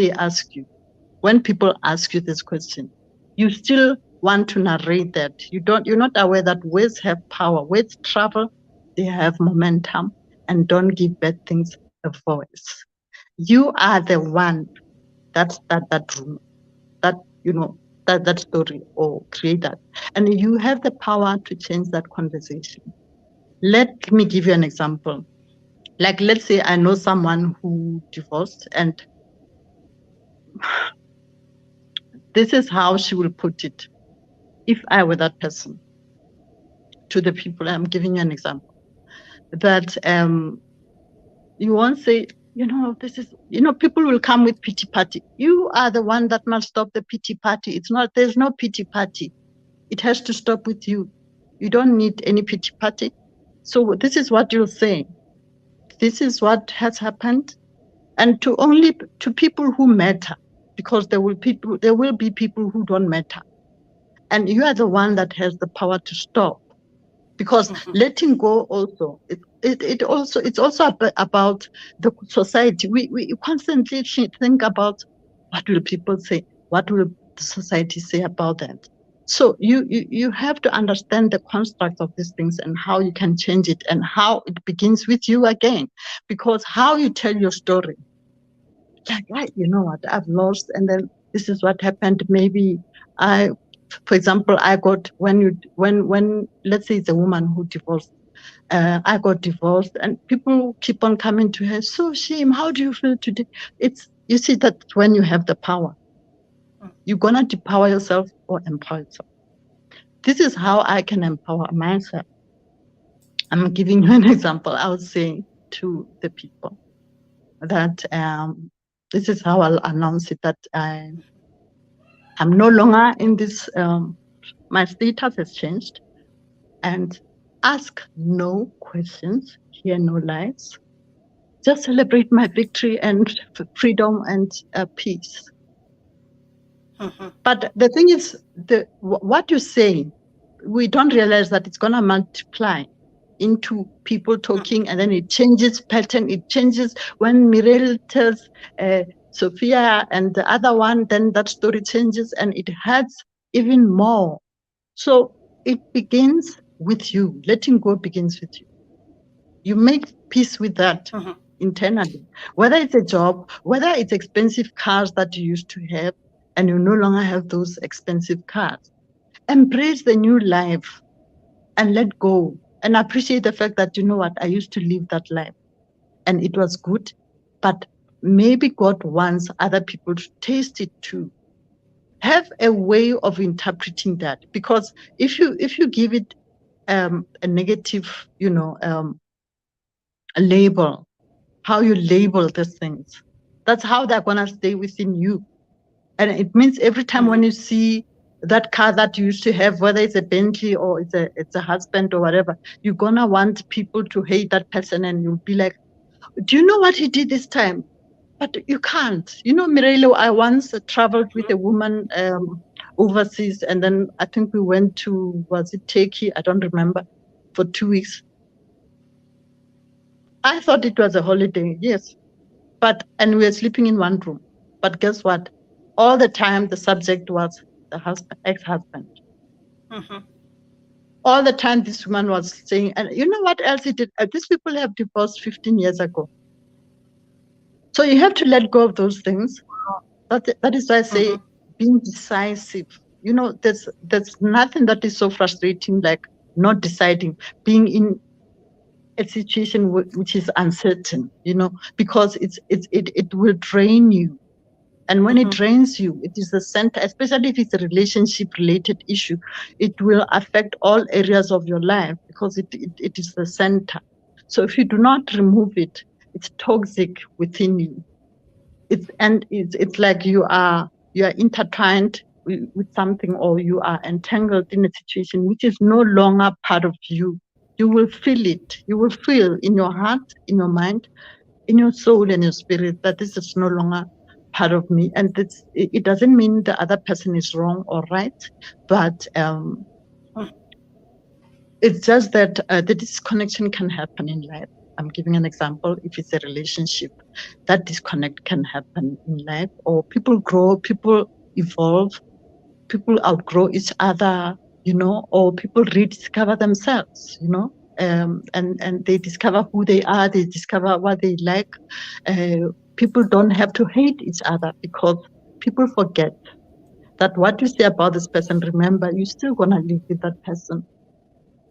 people ask you this question, you still want to narrate that. You're not aware that words have power. Words travel, they have momentum, and don't give bad things a voice. You are the one that room, that story or create that. And you have the power to change that conversation. Let me give you an example. Like, let's say I know someone who divorced, and this is how she will put it. If I were that person, to the people, I'm giving you an example, that you won't say, people will come with pity party. You are the one that must stop the pity party. There's no pity party. It has to stop with you. You don't need any pity party. So this is what you're saying. This is what has happened. And to people who matter, because there will be people who don't matter. And you are the one that has the power to stop. Because letting go also, it's also about the society. We constantly think about what will people say, what will the society say about that. So you have to understand the construct of these things and how you can change it and how it begins with you again. Because how you tell your story, like, you know what, I've lost, and then this is what happened. Maybe for example, I got when let's say it's a woman who divorced. I got divorced, and people keep on coming to her. So shame. How do you feel today? You see that when you have the power, you're gonna depower yourself or empower yourself. This is how I can empower myself. I'm giving you an example. I was saying to the people that this is how I'll announce it, that I'm no longer in this. My status has changed, and ask no questions, hear no lies. Just celebrate my victory and freedom and peace. But the thing is, what you're saying, we don't realize that it's going to multiply into people talking, and then it changes pattern. It changes when Mireille tells Sophia and the other one, then that story changes and it hurts even more. So it begins with you. Letting go begins with you. You make peace with that internally, whether it's a job, whether it's expensive cars that you used to have and you no longer have those expensive cars. Embrace the new life and let go and appreciate the fact that, you know what, I used to live that life and it was good, but maybe God wants other people to taste it too. Have a way of interpreting that, because if you give it a negative, a label, how you label these things, that's how they're gonna stay within you. And it means every time when you see that car that you used to have, whether it's a Bentley or it's a husband or whatever, you're gonna want people to hate that person, and you'll be like, do you know what he did this time? But you can't. Mireille, I once traveled with a woman overseas, and then I think we went to, was it Turkey? I don't remember, for 2 weeks. I thought it was a holiday, yes. And we were sleeping in one room. But guess what? All the time the subject was the ex-husband. All the time this woman was saying, and you know what else he did? These people have divorced 15 years ago. So you have to let go of those things. That is why I say being decisive. There's nothing that is so frustrating like not deciding, being in a situation which is uncertain, because it will drain you. And when it drains you, it is the center, especially if it's a relationship-related issue, it will affect all areas of your life because it is the center. So if you do not remove it, it's toxic within you. It's like you are intertwined with something, or you are entangled in a situation which is no longer part of you. You will feel it. You will feel in your heart, in your mind, in your soul and your spirit that this is no longer part of me. And it doesn't mean the other person is wrong or right, but it's just that the disconnection can happen in life. I'm giving an example. If it's a relationship, that disconnect can happen in life, or people grow, people evolve, people outgrow each other, or people rediscover themselves, and they discover who they are, they discover what they like. People don't have to hate each other, because people forget that what you say about this person, remember, you're still gonna live with that person.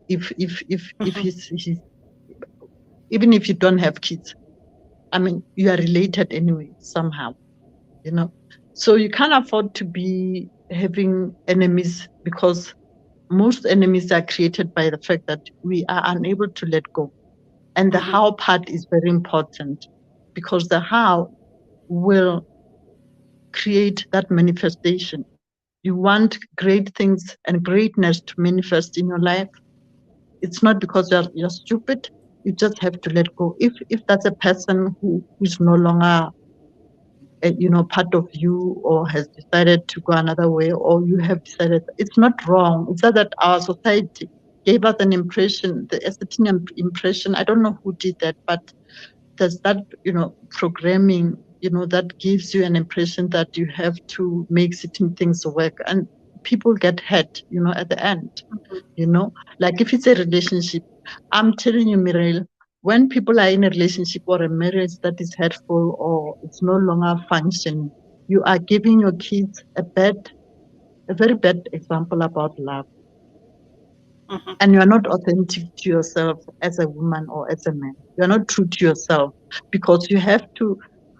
If he's even if you don't have kids, I mean, you are related anyway somehow, So you can't afford to be having enemies, because most enemies are created by the fact that we are unable to let go. And the how part is very important, because the how will create that manifestation. You want great things and greatness to manifest in your life. It's not because you're stupid. You just have to let go. If that's a person who is no longer part of you, or has decided to go another way, or you have decided, it's not wrong. It's that our society gave us an impression, a certain impression. I don't know who did that, but there's that, programming, that gives you an impression that you have to make certain things work, and people get hurt, at the end. Like if it's a relationship, I'm telling you, Mireille, when people are in a relationship or a marriage that is hurtful, or it's no longer functioning, you are giving your kids a very bad example about love. And you are not authentic to yourself as a woman or as a man. You are not true to yourself, because you have to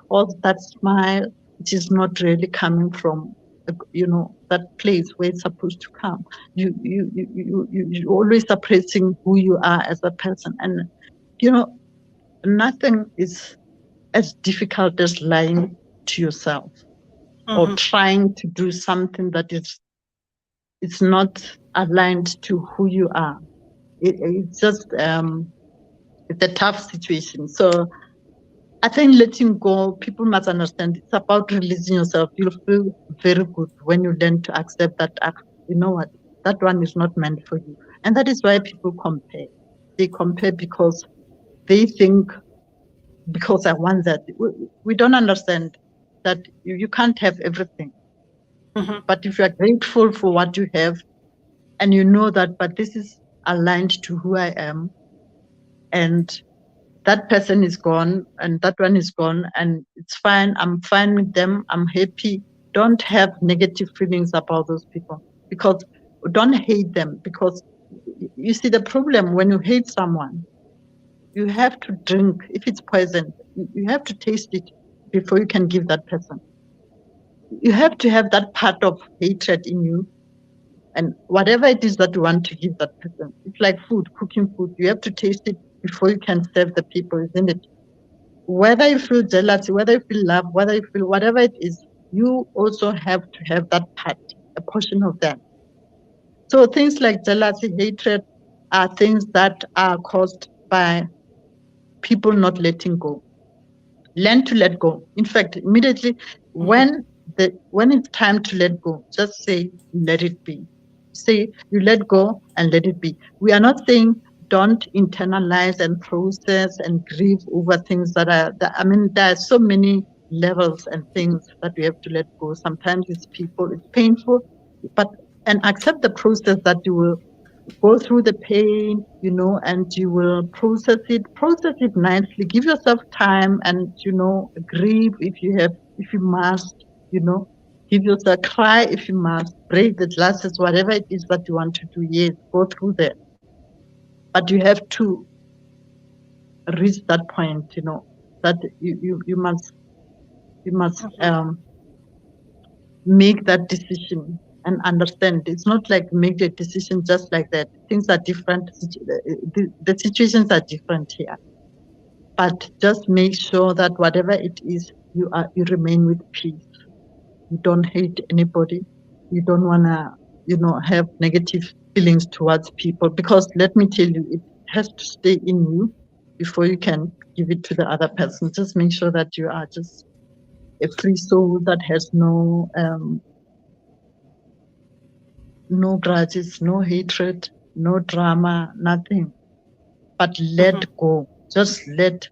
force that smile, which is not really coming from, that place where it's supposed to come. You always suppressing who you are as a person. And, nothing is as difficult as lying to yourself, or trying to do something that it's not aligned to who you are. It's just it's a tough situation. So I think letting go, people must understand, it's about releasing yourself. You'll feel very good when you learn to accept that, you know what, that one is not meant for you. And that is why people compare. They compare because they think, because I want that. We don't understand that you can't have everything. But if you are grateful for what you have, and you know that, but this is aligned to who I am, and that person is gone, and that one is gone, and it's fine. I'm fine with them. I'm happy. Don't have negative feelings about those people, because don't hate them. Because you see, the problem when you hate someone, you have to drink. If it's poison, you have to taste it before you can give that person. You have to have that part of hatred in you. And whatever it is that you want to give that person, it's like food, cooking food. You have to taste it before you can serve the people, isn't it? Whether you feel jealousy, whether you feel love, whether you feel whatever it is, you also have to have that part, a portion of that. So things like jealousy, hatred are things that are caused by people not letting go. Learn to let go. In fact, immediately when it's time to let go, just say, let it be. Say, you let go and let it be. We are not saying don't internalize and process and grieve over things there are so many levels and things that we have to let go. Sometimes it's people, it's painful, and accept the process that you will go through the pain, and you will process it nicely. Give yourself time, and, grieve if you must, give yourself, cry if you must, break the glasses, whatever it is that you want to do. Yes, go through that. But you have to reach that point, that you must make that decision and understand. It's not like make the decision just like that. Things are different. The situations are different here. But just make sure that whatever it is, you remain with peace. You don't hate anybody. You don't wanna, have negative feelings towards people, because let me tell you, it has to stay in you before you can give it to the other person. Just make sure that you are just a free soul that has no grudges, no hatred, no drama, nothing. But let go. Just let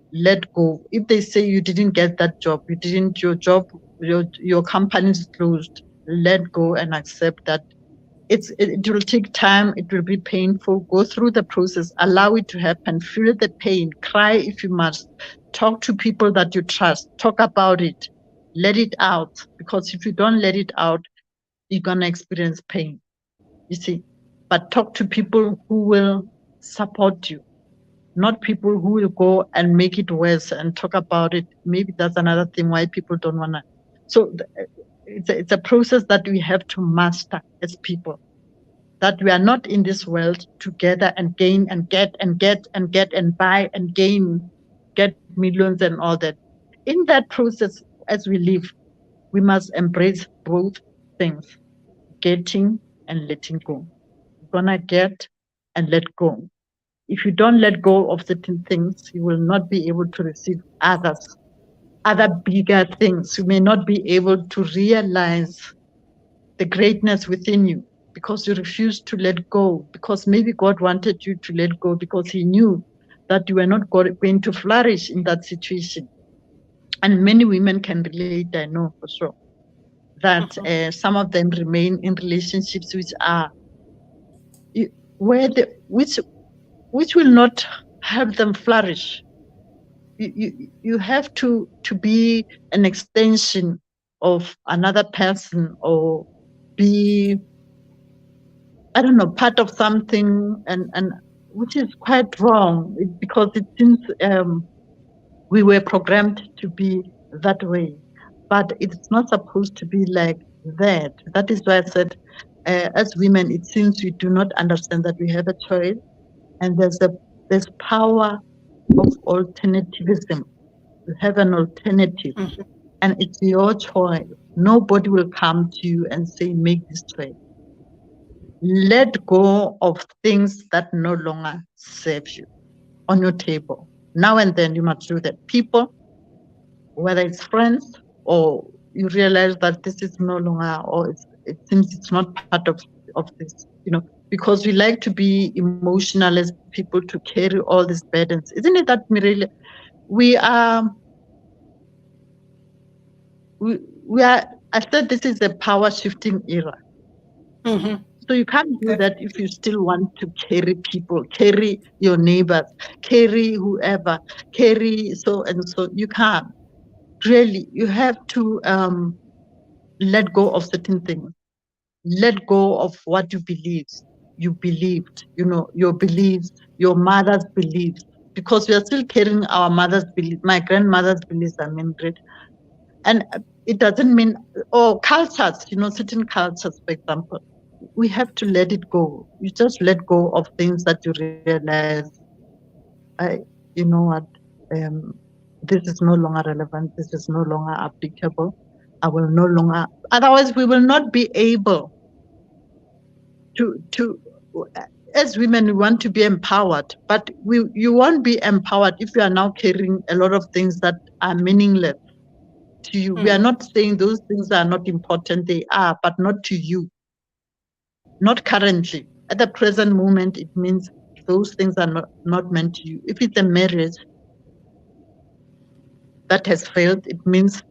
go. If they say you didn't get that job, your job, your company is closed, let go and accept that it will take time, it will be painful. Go through the process, allow it to happen, feel the pain, cry if you must, talk to people that you trust, talk about it, let it out. Because if you don't let it out, you're gonna experience pain. You see, but talk to people who will support you, not people who will go and make it worse and talk about it. Maybe that's another thing why people don't want to. So it's a process that we have to master as people, that we are not in this world together and gain and get and get and get and buy and gain, get millions and all that. In that process, as we live, we must embrace both things, getting and letting go. You're gonna get and let go. If you don't let go of certain things, you will not be able to receive other bigger things. You may not be able to realize the greatness within you because you refuse to let go, because maybe God wanted you to let go because he knew that you were not going to flourish in that situation. And many women can relate, I know for sure, that some of them remain in relationships which are which will not help them flourish. You have to be an extension of another person, or be, I don't know, part of something, and which is quite wrong, because it seems we were programmed to be that way, but it's not supposed to be like that. That is why I said, as women, it seems we do not understand that we have a choice, and there's power of alternativism. You have an alternative, and it's your choice. Nobody will come to you and say, make this choice. Let go of things that no longer serve you on your table. Now and then you must do that. People, whether it's friends, or you realize that this is no longer, or it seems it's not part of this, because we like to be emotional as people, to carry all these burdens. Isn't it that we are we are, I said this is a power shifting era. So you can't do that if you still want to carry people, carry your neighbors, carry whoever, carry so and so. You can't. Really, you have to let go of certain things. Let go of what you believed. Your beliefs, your mother's beliefs, because we are still carrying our mother's beliefs. My grandmother's beliefs are great. And it doesn't mean, cultures, certain cultures, for example, we have to let it go. You just let go of things that you realize, you know what, this is no longer relevant, this is no longer applicable. I will no longer, otherwise we will not be able to as women, we want to be empowered, but you won't be empowered if you are now carrying a lot of things that are meaningless to you. We are not saying those things are not important, they are, but not to you. Not currently. At the present moment, it means those things are not meant to you. If it's a marriage that has failed, it means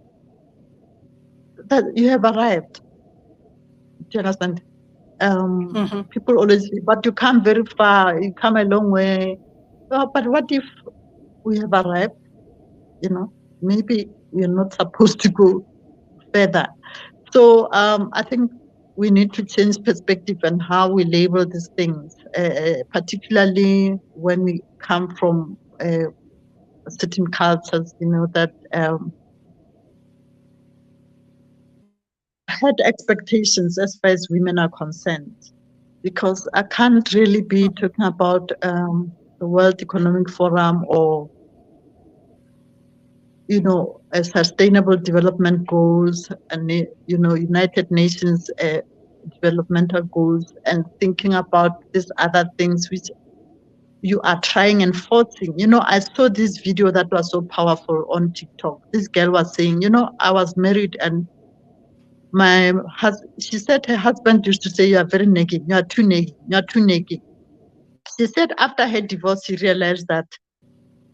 that you have arrived. Do you understand? People always say, but you come very far, you come a long way. Oh, but what if we have arrived? Maybe we're not supposed to go further. So I think we need to change perspective and how we label these things, particularly when we come from certain cultures, that had expectations as far as women are concerned, because I can't really be talking about the World Economic Forum or, a sustainable development goals and, United Nations developmental goals, and thinking about these other things which you are trying and forcing. I saw this video that was so powerful on TikTok. This girl was saying, I was married and she said her husband used to say, you are very nagging, you are too nagging, you are too nagging. She said after her divorce, she realized that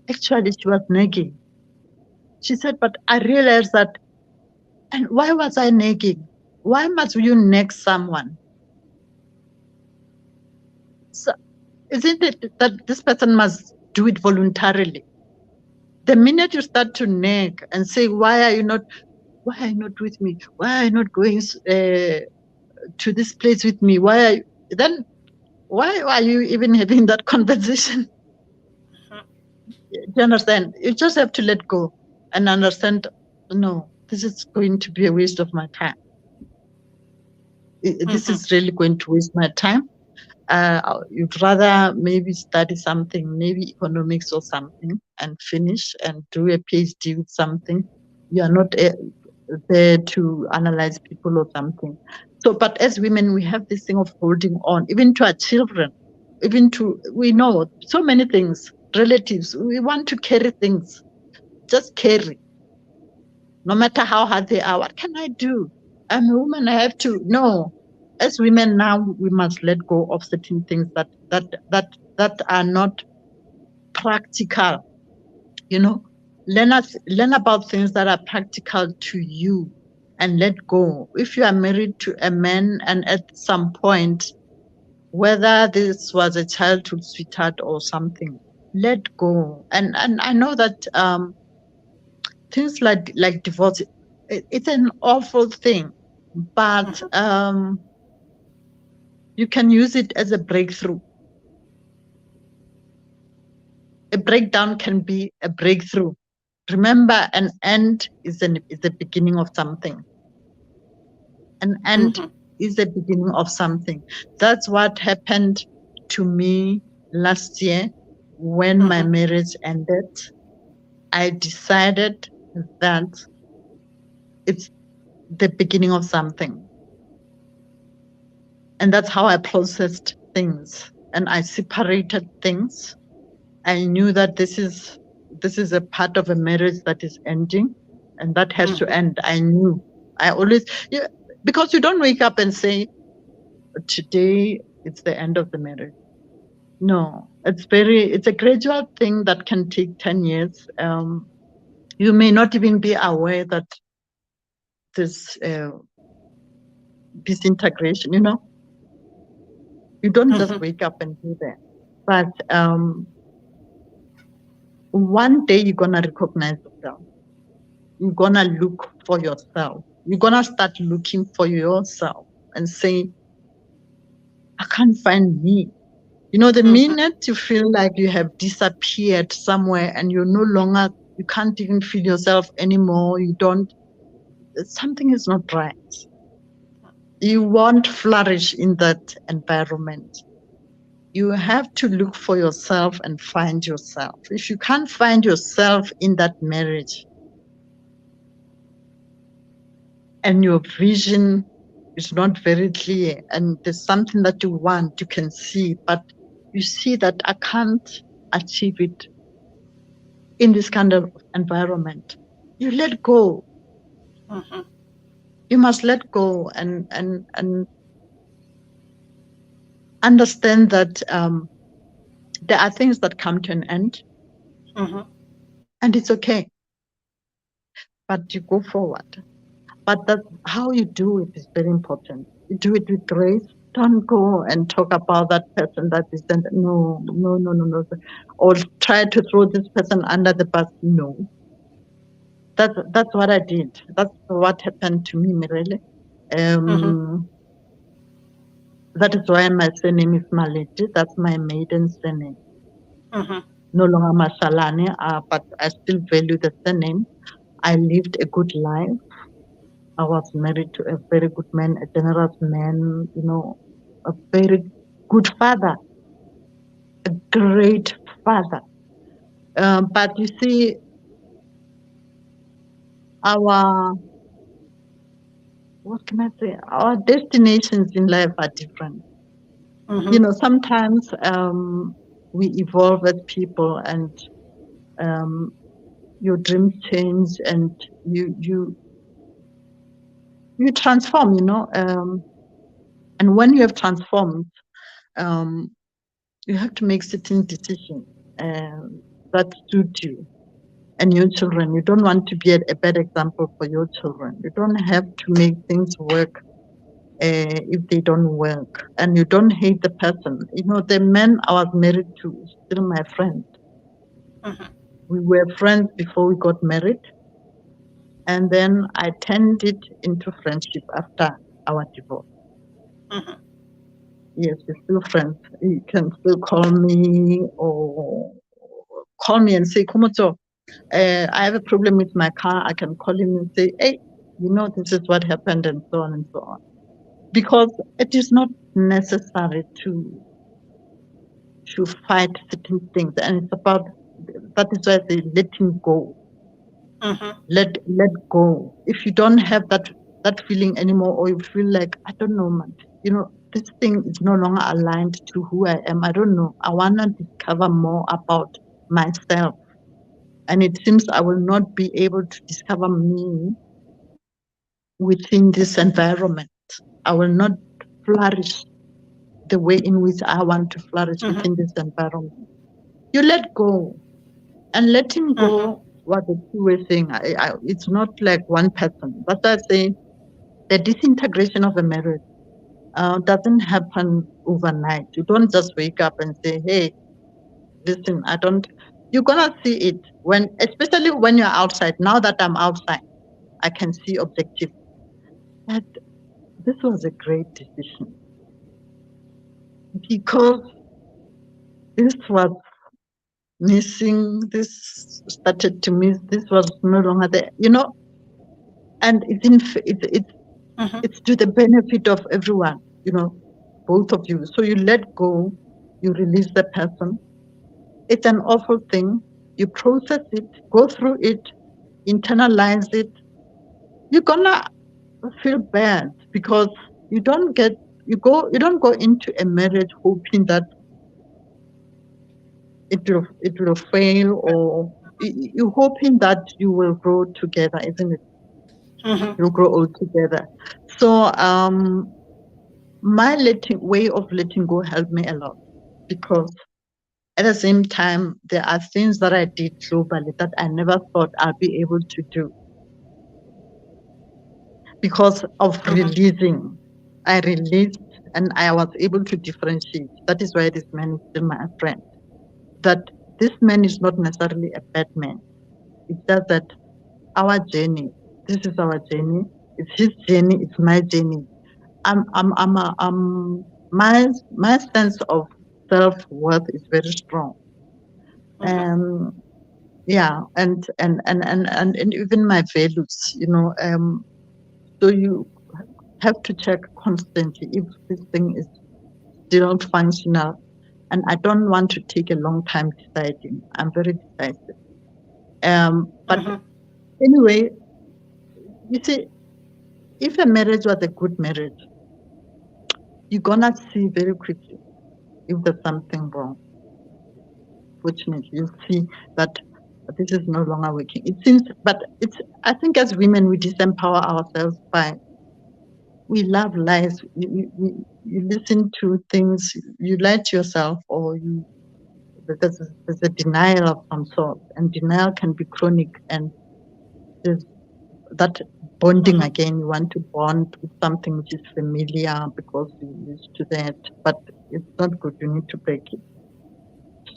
actually she was nagging. She said, but I realized that, and why was I nagging? Why must you nag someone? So, isn't it that this person must do it voluntarily? The minute you start to nag and say, why are you not with me? Why are you not going to this place with me? Then why are you even having that conversation? Do you understand? You just have to let go and understand, no, this is going to be a waste of my time. This is really going to waste my time. You'd rather maybe study something, maybe economics or something, and finish and do a PhD with something. You are not there to analyze people or something. So, but as women, we have this thing of holding on, even to our children, we know so many things, relatives, we want to carry things, just carry, no matter how hard they are. What can I do? I'm a woman, I have to. No, as women now, we must let go of certain things that are not practical. Learn about things that are practical to you and let go. If you are married to a man and at some point, whether this was a childhood sweetheart or something, let go. And I know that things like divorce, it's an awful thing, but you can use it as a breakthrough. A breakdown can be a breakthrough. Remember, an end is the beginning of something. An end is the beginning of something. That's what happened to me last year when my marriage ended. I decided that it's the beginning of something. And that's how I processed things. And I separated things. I knew that this is a part of a marriage that is ending, and that has to end. I knew. I always, because you don't wake up and say, today it's the end of the marriage. No, it's a gradual thing that can take 10 years. You may not even be aware that this disintegration, you don't just wake up and do that. But one day you're going to recognize yourself. You're going to look for yourself. You're going to start looking for yourself and say, I can't find me. The minute you feel like you have disappeared somewhere and you can't even feel yourself anymore, something is not right. You won't flourish in that environment. You have to look for yourself and find yourself. If you can't find yourself in that marriage and your vision is not very clear and there's something that you want, you can see, but you see that I can't achieve it in this kind of environment, you let go. You must let go and understand that there are things that come to an end, and it's okay. But you go forward. But that's how you do it is very important. You do it with grace. Don't go and talk about that person that is then no. Or try to throw this person under the bus. No. That's what I did. That's what happened to me, Mirele. That is why my surname is Malete. That's my maiden surname. No longer Mashalane, but I still value the surname. I lived a good life. I was married to a very good man, a generous man, a very good father, a great father. But you see, our, what can I say? Our destinations in life are different. Sometimes we evolve as people, and your dreams change, and you transform. And when you have transformed, you have to make certain decisions that suit you and your children. You don't want to be a bad example for your children. You don't have to make things work if they don't work, and you don't hate the person. The man I was married to is still my friend. We were friends before we got married, and then I turned it into friendship after our divorce. Yes, we're still friends. You can still call me and say, Khomotso, I have a problem with my car. I can call him and say, hey, this is what happened, and so on and so on. Because it is not necessary to fight certain things, and it's about, that is why I say letting go. Let go. If you don't have that feeling anymore, or you feel like, I don't know, man, this thing is no longer aligned to who I am. I don't know. I want to discover more about myself. And it seems I will not be able to discover me within this environment. I will not flourish the way in which I want to flourish within this environment. You let go. And letting go was a two-way thing. It's not like one person. But I say the disintegration of a marriage doesn't happen overnight. You don't just wake up and say, hey, listen, you're going to see it especially when you're outside. Now that I'm outside, I can see objectively that this was a great decision, because this was missing, this started to miss, this was no longer there, and it's to the benefit of everyone, both of you. So you let go, you release the person. It's an awful thing. You process it, go through it, internalize it. You're gonna feel bad because you don't go into a marriage hoping that it will fail, or you're hoping that you will grow together, isn't it? You'll grow old together. So my way of letting go helped me a lot, because at the same time, there are things that I did globally that I never thought I'd be able to do because of releasing. I released, and I was able to differentiate. That is why this man is still my friend. That this man is not necessarily a bad man. It's just that our journey, this is our journey. It's his journey. It's my journey. My sense of self-worth is very strong. Yeah, and even my values, so you have to check constantly if this thing is still functional. And I don't want to take a long time deciding. I'm very decisive. But anyway, you see, if a marriage was a good marriage, you're gonna see very quickly if there's something wrong. Fortunately, you see that this is no longer working. It seems, but I think as women, we disempower ourselves by, we love lies. You listen to things, you lie to yourself, or there's a denial of some sort, and denial can be chronic, and there's that bonding again. You want to bond with something which is familiar because you're used to that, but it's not good. You need to break it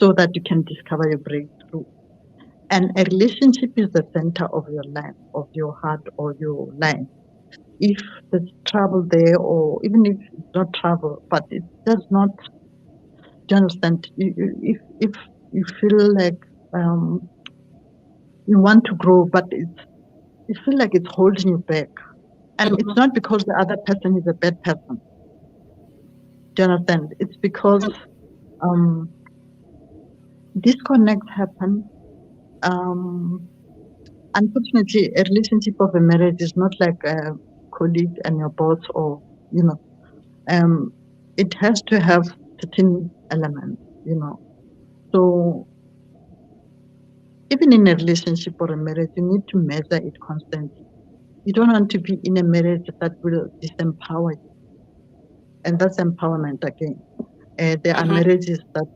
so that you can discover your breakthrough. And a relationship is the center of your life, of your heart, or your life. If there's trouble there, or even if it's not trouble, but it does not, do you understand? If you feel like you want to grow, but you feel like it's holding you back, And it's not because the other person is a bad person. Do you understand? It's because disconnects happen. Unfortunately, a relationship of a marriage is not like a colleague and your boss, or it has to have certain elements. So even in a relationship or a marriage, you need to measure it constantly. You don't want to be in a marriage that will disempower you, and that's empowerment again. There are marriages that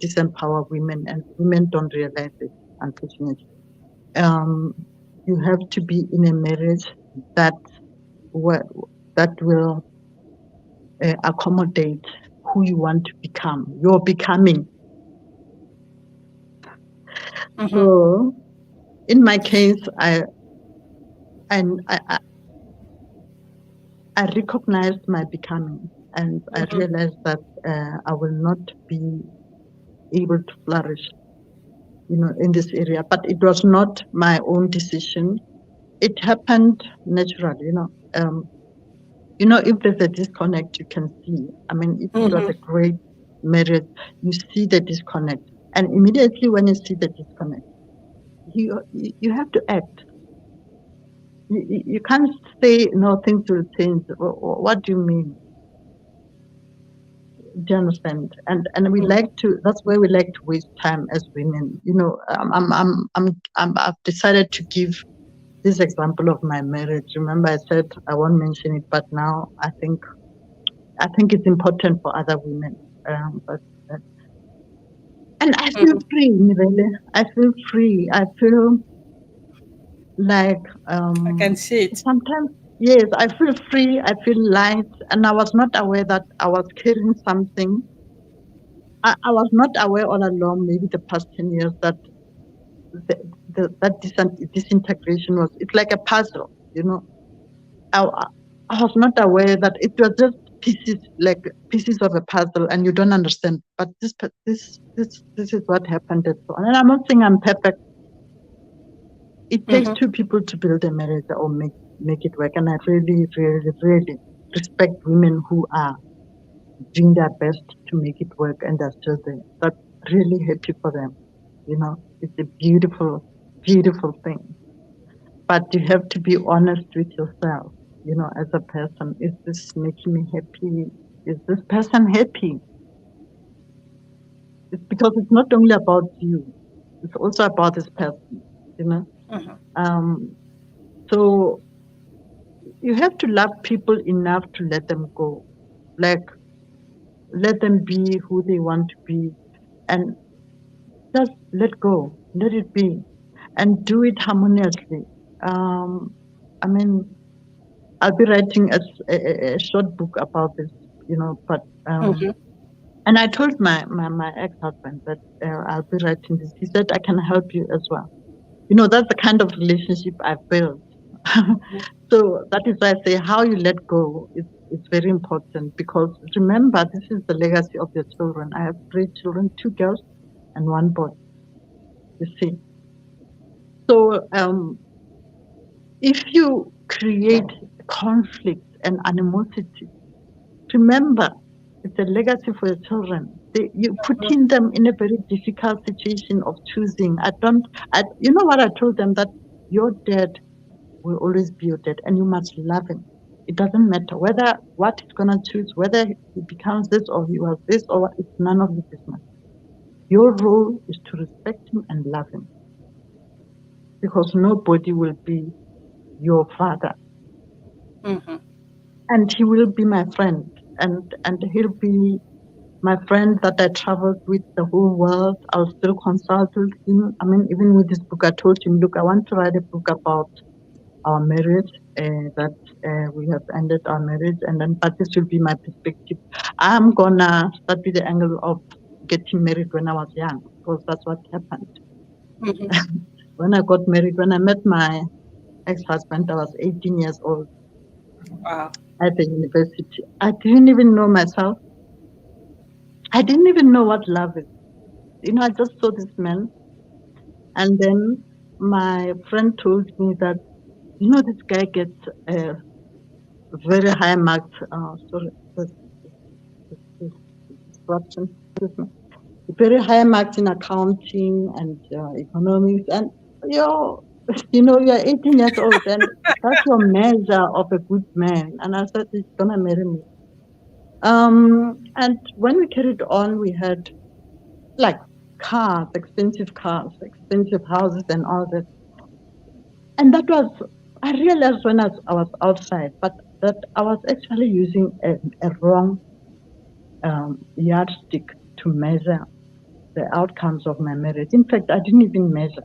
disempower women, and women don't realize it, unfortunately. You have to be in a marriage that will accommodate who you want to become. You're becoming. So, in my case, I recognized my becoming, and I realized that I will not be able to flourish, in this area. But it was not my own decision. It happened naturally, if there's a disconnect, you can see. I mean, if it was a great marriage, you see the disconnect. And immediately when you see the disconnect, you have to act. You can't say, no, things will change. What do you mean? Do you understand? And we that's where we like to waste time as women. I've decided to give this example of my marriage. Remember, I said I won't mention it, but now I think it's important for other women. And I feel free, really. I feel free. I feel like I can see it. sometimes, yes, I feel free. I feel light, and I was not aware that I was carrying something. I was not aware all along, maybe the past 10 years, that that disintegration it's like a puzzle. I was not aware that it was just pieces of a puzzle, and you don't understand. But this is what happened. And I'm not saying I'm perfect. It takes two people to build a marriage or make it work. And I really, really, really respect women who are doing their best to make it work, and they're still there. But really happy for them. It's a beautiful, beautiful thing. But you have to be honest with yourself. As a person, is this making me happy? Is this person happy? It's because it's not only about you, it's also about this person, So you have to love people enough to let them go, let them be who they want to be, and just let go, let it be, and do it harmoniously. I mean, I'll be writing a short book about this, but and I told my ex-husband that I'll be writing this. He said, I can help you as well. That's the kind of relationship I've built. So that is why I say how you let go is very important, because remember, this is the legacy of your children. I have 3 children, 2 girls and 1 boy, you see. So if you create conflict and animosity, remember, it's a legacy for your children. You putting them in a very difficult situation of choosing. You know what I told them? That your dad will always be your dad, and you must love him. It doesn't matter what he's gonna choose, whether he becomes this or he was this or what. It's none of your business. Your role is to respect him and love him, because nobody will be your father. And he will be my friend, and he'll be my friend that I traveled with the whole world. I'll still consult him. I mean, even with this book, I told him, look, I want to write a book about our marriage, that we have ended our marriage, but this will be my perspective. I'm gonna start with the angle of getting married when I was young, because that's what happened. When I got married, when I met my ex-husband, I was 18 years old. Wow. At the university. I didn't even know myself. I didn't even know what love is. I just saw this man, and then my friend told me that this guy gets very high marks. Sorry, disruption. Very high marks in accounting and economics, and you're, you're 18 years old, and that's your measure of a good man. And I said, he's gonna marry me. And when we carried on, we had like cars, expensive houses, and all that. And that was, I realized when I was outside, but that I was actually using a wrong yardstick to measure the outcomes of my marriage. In fact, I didn't even measure.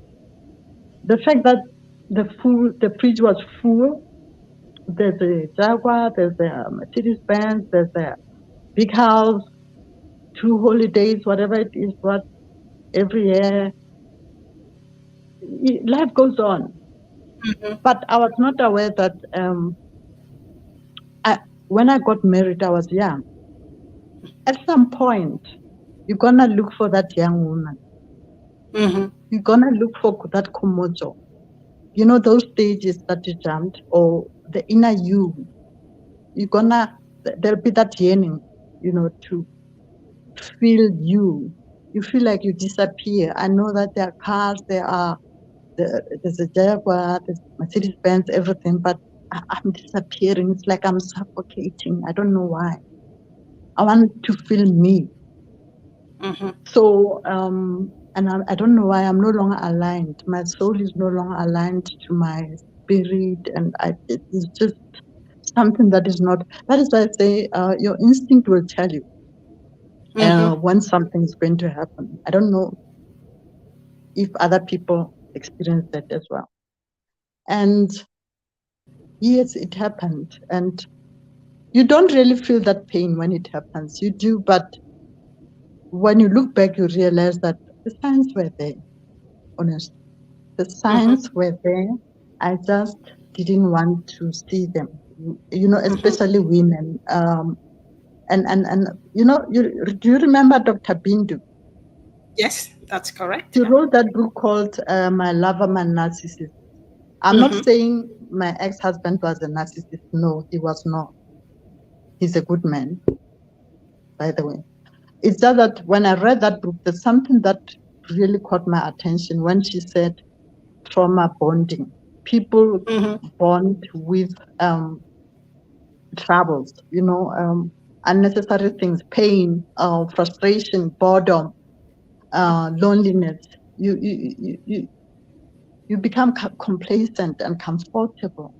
The fact that the fridge was full, there's a Jaguar, there's a Mercedes Benz, there's a big house, 2 holidays, whatever it is, what every year, life goes on. Mm-hmm. But I was not aware that when I got married, I was young. At some point, you're gonna look for that young woman. Mm-hmm. You're gonna look for that Khomotso. Those stages that you jumped, or the inner you. There'll be that yearning, to feel you. You feel like you disappear. I know that there are cars, there's a Jaguar, there's Mercedes Benz, everything, but I'm disappearing. It's like I'm suffocating. I don't know why. I want to feel me. Mm-hmm. So, and I don't know why I'm no longer aligned. My soul is no longer aligned to my spirit, and it's just something that is not. That is why I say your instinct will tell you when something is going to happen. I don't know if other people experience that as well. And yes, it happened, and you don't really feel that pain when it happens. You do, but when you look back, you realize that the signs were there. Honestly, the signs were there. I just didn't want to see them. Especially women. And do you remember Dr. Bindu? Yes, that's correct. He wrote that book called My Lover, My Narcissist. I'm not saying my ex-husband was a narcissist. No, he was not. He's a good man, by the way. It's just that when I read that book, there's something that really caught my attention when she said trauma bonding. People bond with troubles, unnecessary things, pain, frustration, boredom, loneliness. You become complacent and comfortable.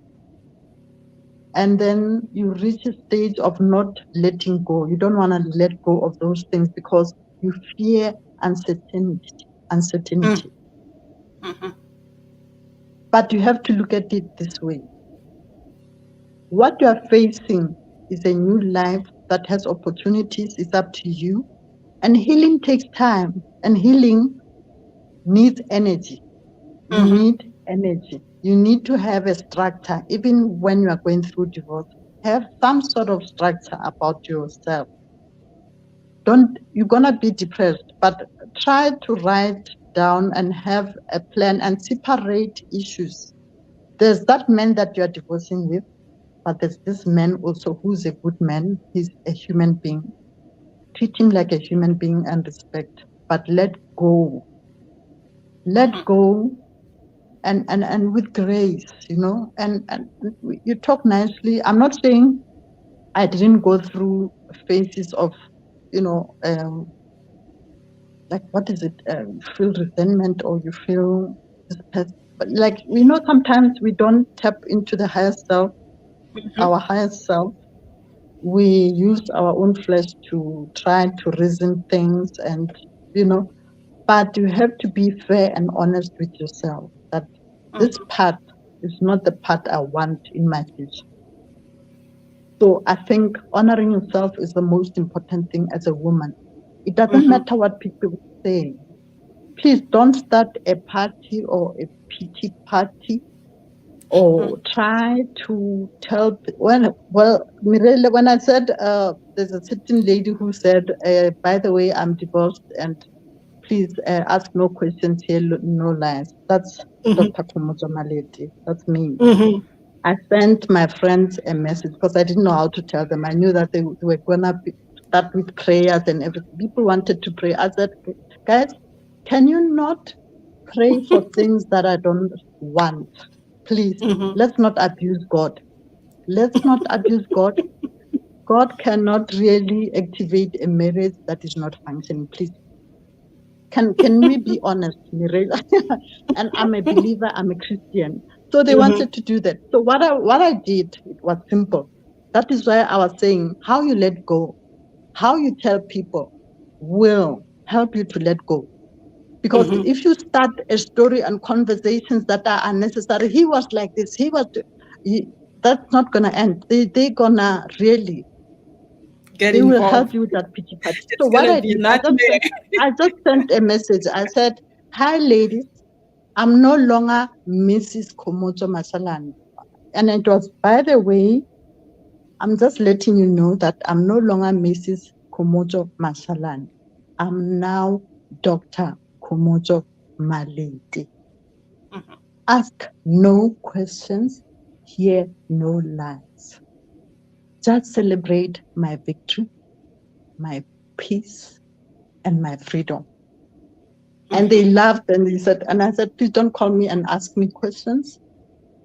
And then you reach a stage of not letting go. You don't want to let go of those things because you fear uncertainty. Mm-hmm. But you have to look at it this way. What you are facing is a new life that has opportunities. It's up to you. And healing takes time. And healing needs energy. You need energy. You need to have a structure. Even when you are going through divorce, have some sort of structure about yourself. You're going to be depressed, but try to write down and have a plan and separate issues. There's that man that you are divorcing with, but there's this man also who's a good man. He's a human being. Treat him like a human being and respect, but let go. Let go. And with grace, and you talk nicely. I'm not saying I didn't go through phases of, like, what is it? You feel resentment or you feel but like, sometimes we don't tap into the higher self, our higher self. We use our own flesh to try to reason things and, but you have to be fair and honest with yourself that this path is not the path I want in my future. So I think honoring yourself is the most important thing as a woman. It doesn't matter what people say. Please don't start a party or a pity party or try to tell. Mirele, when I said there's a certain lady who said, by the way, I'm divorced and Please ask no questions here, no lies. That's Dr. Khomotso Malete. That's me. I sent my friends a message because I didn't know how to tell them. I knew that they were going to start with prayers and everything. People wanted to pray. I said, guys, can you not pray for things that I don't want? Please, let's not abuse God. Let's not abuse God. God cannot really activate a marriage that is not functioning. Please. Can we be honest, Mirela? And I'm a believer, I'm a Christian. So they wanted to do that. So what I did, it was simple. That is why I was saying how you let go, how you tell people will help you to let go. Because if you start a story and conversations that are unnecessary, he was like this, that's not going to end. They're going to really, get they will involved. help you with that pity party. It's So what gonna I be a did, nightmare. I just sent a message. I said, hi ladies, I'm no longer Mrs. Khomotso Masalani. And it was, by the way, I'm just letting you know that I'm no longer Mrs. Khomotso Masalani. I'm now Dr. Khomotso Malete. Ask no questions, hear no lies. Just celebrate my victory, my peace, and my freedom. And they laughed and they said, and I said, please don't call me and ask me questions.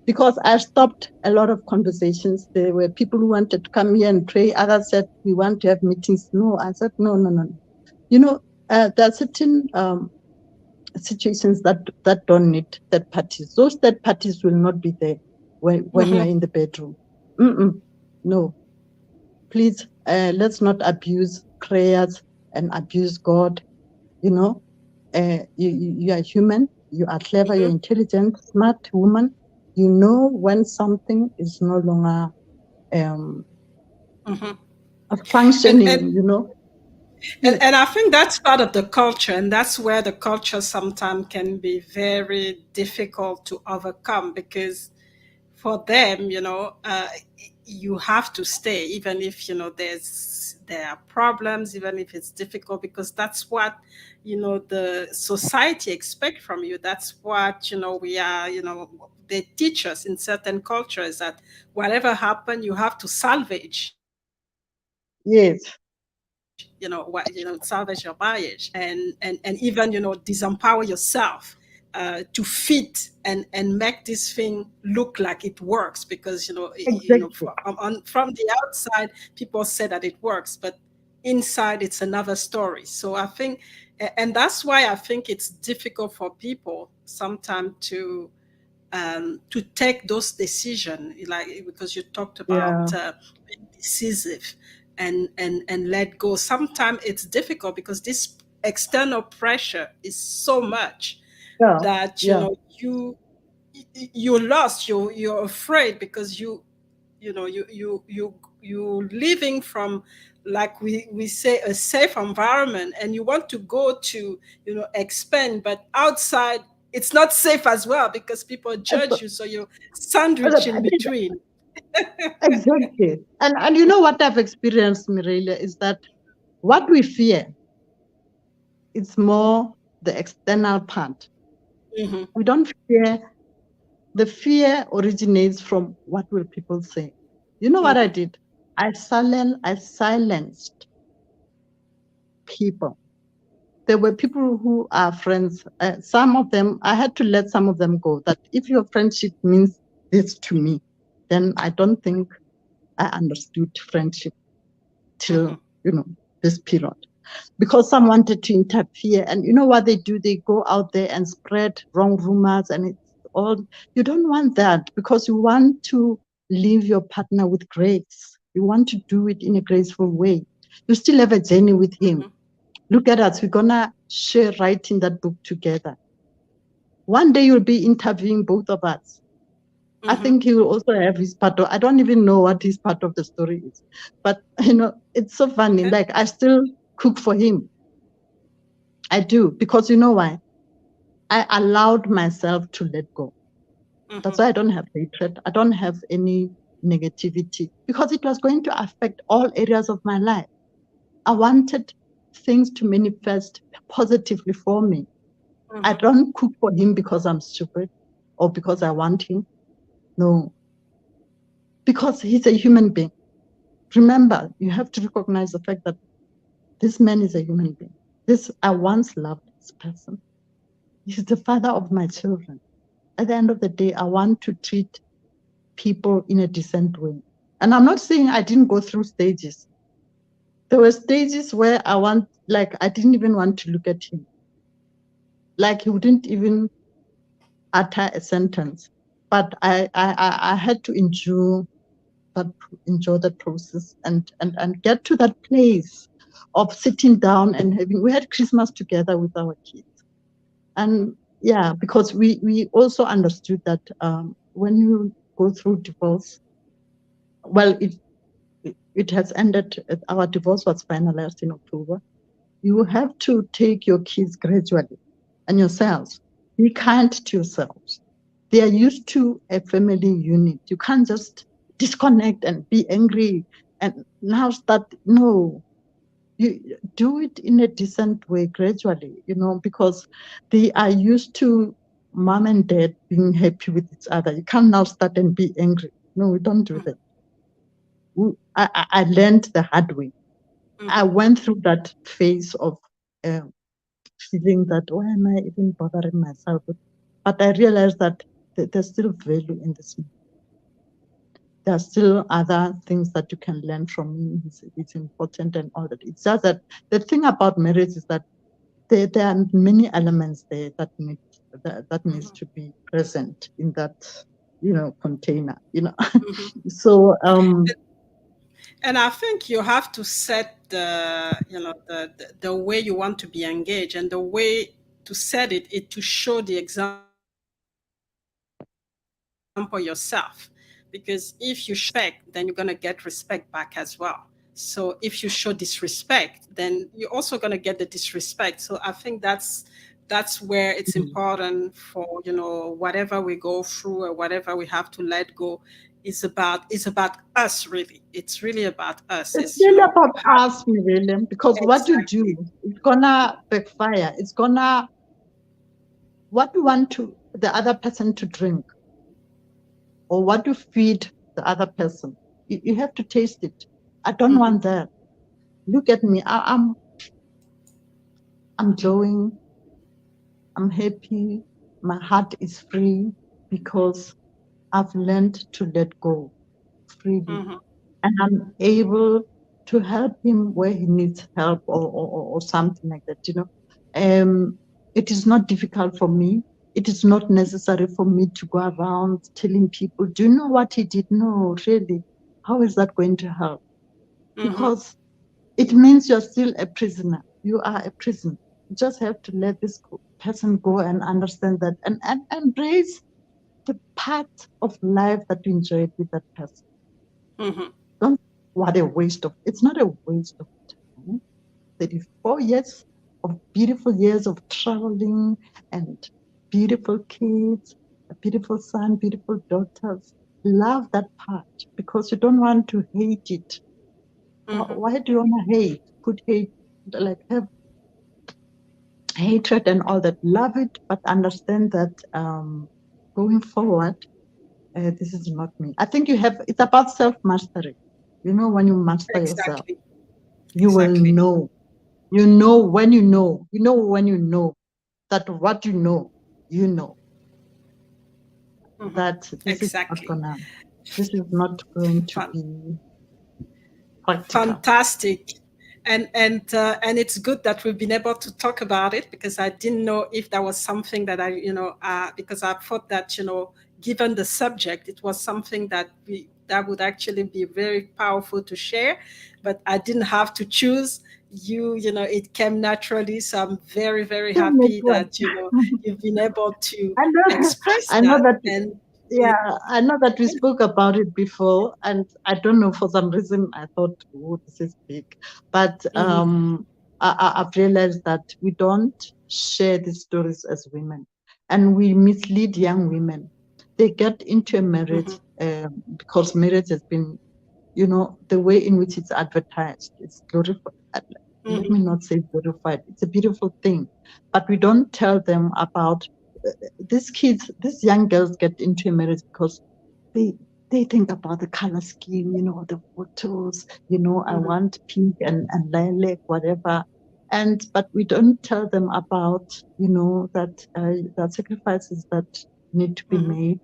Because I stopped a lot of conversations. There were people who wanted to come here and pray. Others said, we want to have meetings. No, I said, no. You know, there are certain situations that don't need third parties. Those third parties will not be there when you're in the bedroom. No, please, let's not abuse prayers and abuse God. You know, you are human, you are clever, you're intelligent, smart woman. You know when something is no longer functioning, you know. And I think that's part of the culture, and that's where the culture sometimes can be very difficult to overcome, because for them, you have to stay, even if there are problems, even if it's difficult, because that's what the society expect from you. That's what we are. They teach us in certain cultures that whatever happened, you have to salvage. Yes. Salvage your marriage, and even disempower yourself to fit and make this thing look like it works, because Exactly. from the outside people say that it works, but inside it's another story. So I think, and that's why I think it's difficult for people sometimes to take those decisions, like, because you talked about being decisive and let go. Sometimes it's difficult because this external pressure is so much that you're lost, you're afraid, because you living from, like we say, a safe environment, and you want to go to expand, but outside it's not safe as well, because people judge you, so you're sandwiched in between. Exactly. And you know what I've experienced, Mireille, is that what we fear, it's more the external part. We don't fear. The fear originates from what will people say. You know what I did? I silenced people. There were people who are friends. Some of them, I had to let some of them go. That if your friendship means this to me, then I don't think I understood friendship till this period. Because some wanted to interfere, and you know what they do? They go out there and spread wrong rumors, and it's all. You don't want that, because you want to leave your partner with grace. You want to do it in a graceful way. You still have a journey with him. Look at us. We're gonna share writing that book together. One day you'll be interviewing both of us. I think he will also have his part of. I don't even know what his part of the story is, but it's so funny. Like, I still cook for him. I do, because you know why? I allowed myself to let go. That's why I don't have hatred. I don't have any negativity, because it was going to affect all areas of my life. I wanted things to manifest positively for me. I don't cook for him because I'm stupid or because I want him. No, because he's a human being. Remember, you have to recognize the fact that this man is a human being. I once loved this person. He's the father of my children. At the end of the day, I want to treat people in a decent way. And I'm not saying I didn't go through stages. There were stages where I didn't even want to look at him. Like he wouldn't even utter a sentence. But I had to enjoy that process and get to that place of sitting down and we had Christmas together with our kids. And yeah, because we also understood that when you go through divorce, well, it has ended. Our divorce was finalized in October. You have to take your kids gradually and yourselves. Be kind to yourselves. They are used to a family unit. You can't just disconnect and be angry and now start. No, you do it in a decent way gradually, because they are used to mom and dad being happy with each other. You can't now start and be angry. No, we don't do that. I learned the hard way. I went through that phase of feeling that, why am I even bothering myself? But I realized that there's still value in this. There are still other things that you can learn from me. It's important and all that. It's just that the thing about marriage is that there are many elements there that needs to be present in that, container, So and I think you have to set the way you want to be engaged, and the way to set it to show the example yourself. Because if you respect, then you're going to get respect back as well. So if you show disrespect, then you're also going to get the disrespect. So I think that's where it's important for, whatever we go through or whatever we have to let go is about us, really. It's really about us. It's really about us, William, because what you do, it's gonna backfire. It's gonna, what you want the other person to drink, or what you feed the other person. You have to taste it. I don't want that. Look at me. I'm glowing. I'm happy. My heart is free because I've learned to let go freely. And I'm able to help him where he needs help or something like that, It is not difficult for me. It is not necessary for me to go around telling people, do you know what he did? No, really. How is that going to help? Because it means you're still a prisoner. You are a prisoner. You just have to let this person go and understand that and embrace the part of life that you enjoyed with that person. What a waste of, it's not a waste of time. 34 years of beautiful years of traveling and beautiful kids, a beautiful son, beautiful daughters. Love that part because you don't want to hate it. Why do you want to hate? Put hate, like have hatred and all that. Love it, but understand that going forward, this is not me. I think it's about self-mastery. When you master yourself, you will know. You know when you know. You know when you know that what you know. That this is not going to be practical. Fantastic. And it's good that we've been able to talk about it because I didn't know if that was something that because I thought that, given the subject, it was something that would actually be very powerful to share, but I didn't have to choose. It came naturally. So I'm very, very happy that, you've been able to express that. I know that we spoke about it before, and I don't know, for some reason I thought, oh, this is big. But I've realized that we don't share these stories as women, and we mislead young women. They get into a marriage because marriage has been, the way in which it's advertised, it's glorified. let me not say verified. It's a beautiful thing, but we don't tell them about these kids. These young girls get into a marriage because they think about the color scheme, the photos, I want pink and lilac, whatever. But we don't tell them about, that sacrifices that need to be made.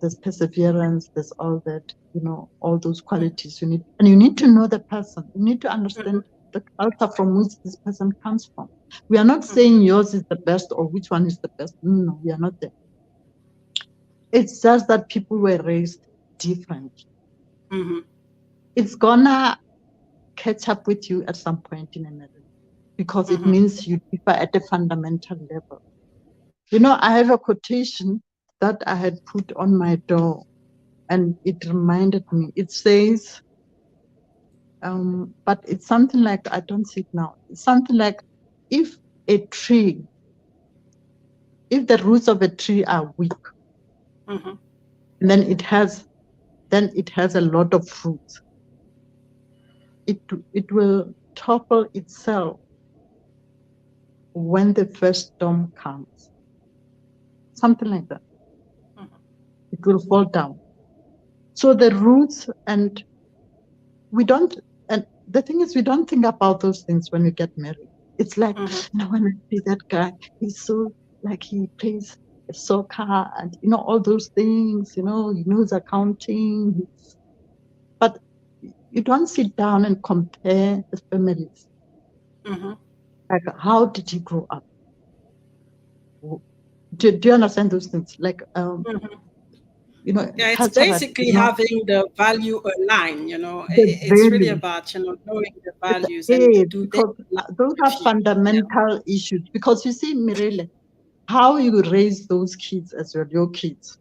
There's perseverance, there's all that, all those qualities you need to know the person. You need to understand the culture from which this person comes from. We are not saying yours is the best or which one is the best. No, we are not there. It's just that people were raised differently. It's gonna catch up with you at some point in a marriage because it means you differ at a fundamental level. I have a quotation that I had put on my door and it reminded me. It says, but it's something like, I don't see it now. It's something like, if the roots of a tree are weak, then it has a lot of fruits. It will topple itself when the first storm comes. Something like that. It will fall down. So the roots, and the thing is, we don't think about those things when we get married. It's like, when I see that guy, he's so, like, he plays soccer and, all those things, he knows accounting. But you don't sit down and compare the families. Like, how did he grow up? Do you understand those things? Like, it's basically having the value aligned, it's really about, knowing the values. Because those are fundamental issues. Because you see, Mirele, how you raise those kids as well, your kids,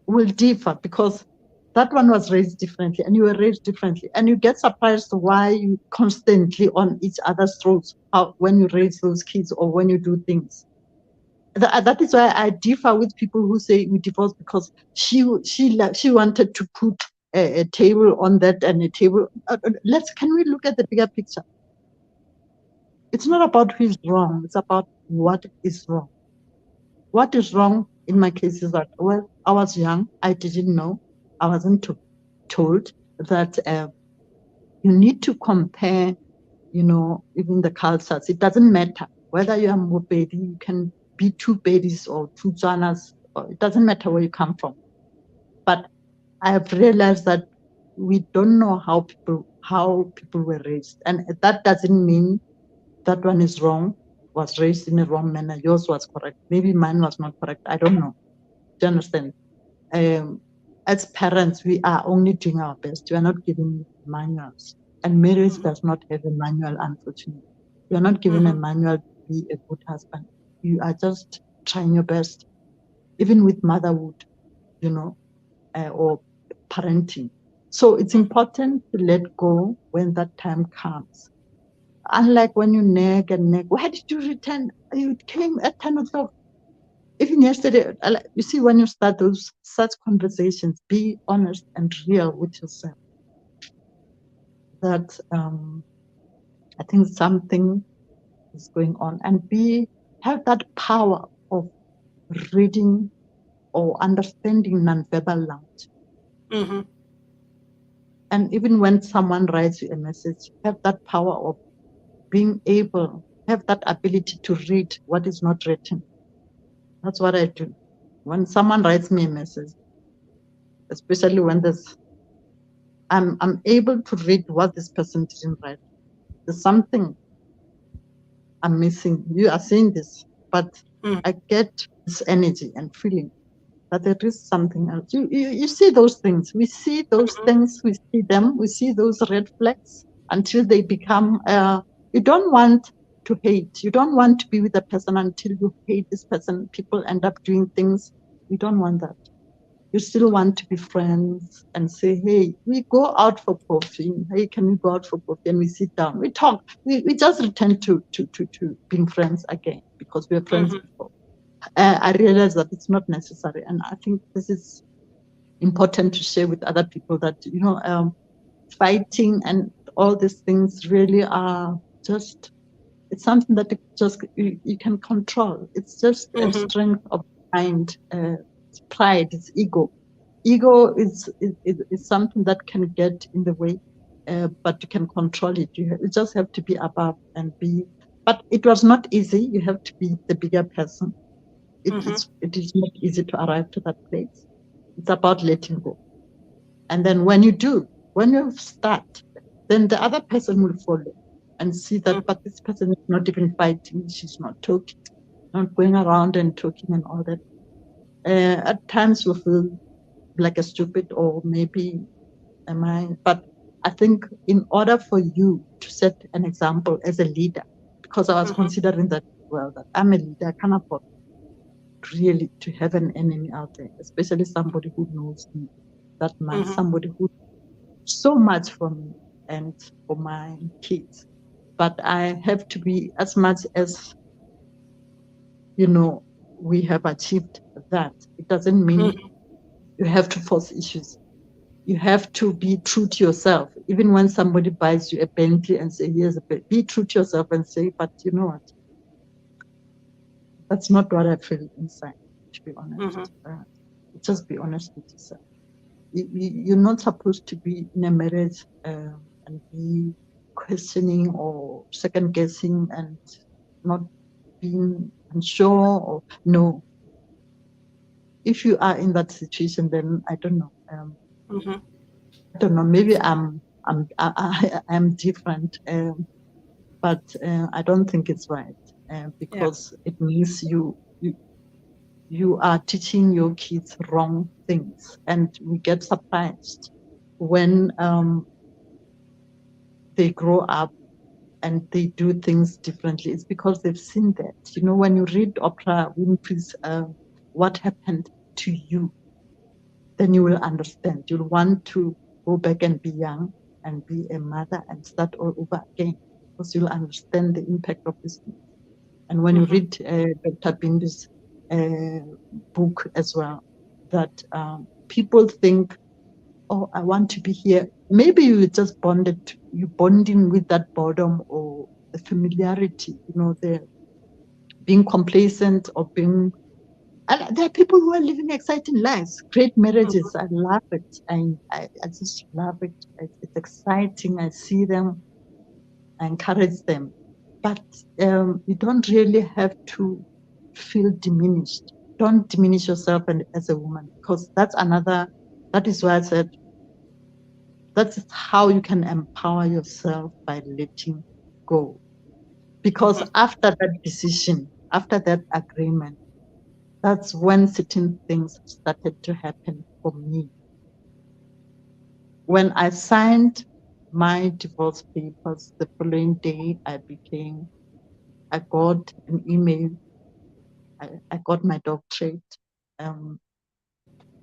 will differ because that one was raised differently and you were raised differently. And you get surprised why you constantly on each other's throats when you raise those kids or when you do things. That is why I differ with people who say we divorced because she wanted to put a table on that and a table. Can we look at the bigger picture? It's not about who is wrong. It's about what is wrong. What is wrong in my case is that, well, I was young. I didn't know. I wasn't told that you need to compare, even the cultures. It doesn't matter whether you are Mopedi, you can be two Bedis or two Tswanas. It doesn't matter where you come from. But I have realized that we don't know how people were raised. And that doesn't mean that one is wrong, was raised in a wrong manner. Yours was correct. Maybe mine was not correct. I don't know. Do you understand? As parents, we are only doing our best. We are not giving manuals. And marriage does not have a manual, unfortunately. You are not given a manual to be a good husband. You are just trying your best, even with motherhood, or parenting. So it's important to let go when that time comes. Unlike when you nag, why did you return? You came at 10 o'clock. Even yesterday, you see, when you start such conversations, be honest and real with yourself. That I think something is going on, and have that power of reading or understanding nonverbal language. And even when someone writes you a message, have that power of being able, have that ability to read what is not written. That's what I do. When someone writes me a message, especially when I'm able to read what this person didn't write. There's something I'm missing. You are saying this, but I get this energy and feeling that there is something else. You see those things. We see those things. We see them. We see those red flags until they become. You don't want to hate. You don't want to be with a person until you hate this person. People end up doing things. You don't want that. You still want to be friends and say, hey, we go out for coffee. Hey, can we go out for coffee? And we sit down. We talk. We just return to being friends again because we were friends before. I realize that it's not necessary. And I think this is important to share with other people that, fighting and all these things really are just, it's something that you can control. It's just a strength of mind, it's pride, it's ego. Ego is something that can get in the way, but you can control it. You just have to be above and be. But it was not easy. You have to be the bigger person. It is not easy to arrive to that place. It's about letting go. And then when you start, then the other person will follow and see that, but this person is not even fighting. She's not talking, not going around and talking and all that. At times you feel like a stupid, or maybe am I? But I think in order for you to set an example as a leader, because I was considering that as well, that I'm a leader, I can't afford really to have an enemy out there, especially somebody who knows me that much, somebody who so much for me and for my kids. But I have to be, as much as, we have achieved that, it doesn't mean you have to force issues. You have to be true to yourself. Even when somebody buys you a Bentley and say, here's a Bentley, be true to yourself and say, but you know what? That's not what I feel inside, to be honest. Just be honest with yourself. You're not supposed to be in a marriage and be questioning or second guessing and not being unsure, or no. If you are in that situation, then I don't know. I don't know. Maybe I'm different, but I don't think it's right, because it means you are teaching your kids wrong things, and we get surprised when they grow up and they do things differently. It's because they've seen that. When you read Oprah Winfrey's What Happened to You, then you will understand. You'll want to go back and be young and be a mother and start all over again, because you'll understand the impact of this thing. And when you read Dr. Bindi's book as well, that people think, oh, I want to be here. Maybe you just bonding with that boredom or the familiarity, the being complacent or being. And there are people who are living exciting lives, great marriages. I love it. I just love it. It's exciting. I see them. I encourage them. But you don't really have to feel diminished. Don't diminish yourself as a woman, because that is why I said, that's how you can empower yourself, by letting go. Because after that decision, after that agreement, that's when certain things started to happen for me. When I signed my divorce papers, the following day I got an email. I got my doctorate.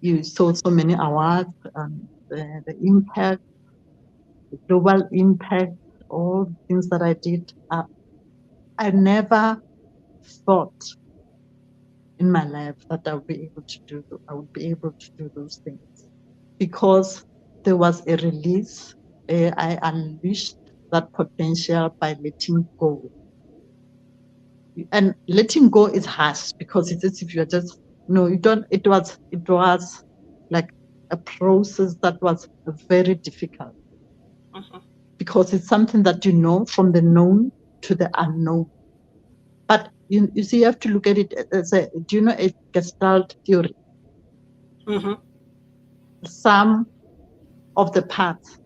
You saw so many awards, the impact, the global impact, all the things that I did. I never thought in my life that I would be able to do those things, because there was a release. I unleashed that potential by letting go. And letting go is harsh, because it's as if you're just, no, you don't. It was like a process that was very difficult, because it's something that from the known to the unknown. But you see, you have to look at it as a Gestalt theory? Some of the parts.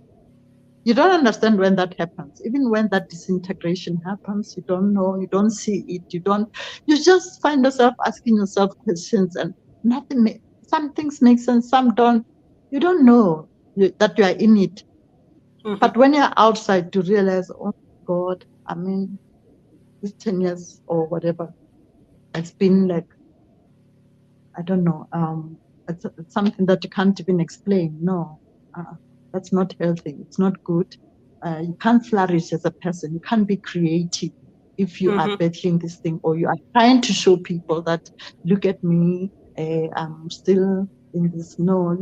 You don't understand when that happens. Even when that disintegration happens, you don't know, you don't see it, you just find yourself asking yourself questions, and some things make sense, some don't. You don't know that you are in it. But when you're outside, you realize, oh God, I mean, this 10 years or whatever, it's been like, I don't know, it's something that you can't even explain. No, that's not healthy. It's not good. You can't flourish as a person. You can't be creative if you are battling this thing, or you are trying to show people that, look at me, I'm still in this. No,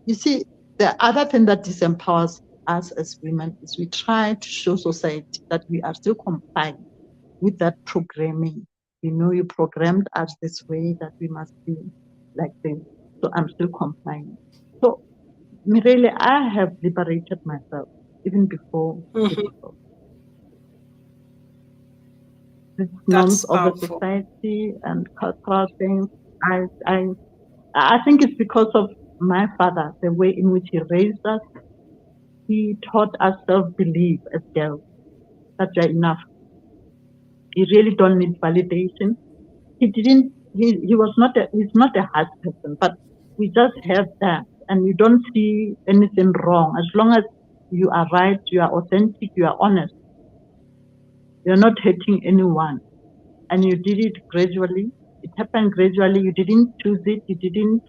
you see, the other thing that disempowers us as women is we try to show society that we are still complying with that programming. You programmed us this way that we must be like this. So I'm still complying. So really, I have liberated myself even before these norms of the society and cultural things. I think it's because of my father, the way in which he raised us. He taught us self-belief as girls, that you're enough. You really don't need validation. He's not a hard person, but we just have that, and you don't see anything wrong as long as you are right, you are authentic, you are honest. You're not hurting anyone, and you did it gradually. It happened gradually. You didn't choose it. You didn't,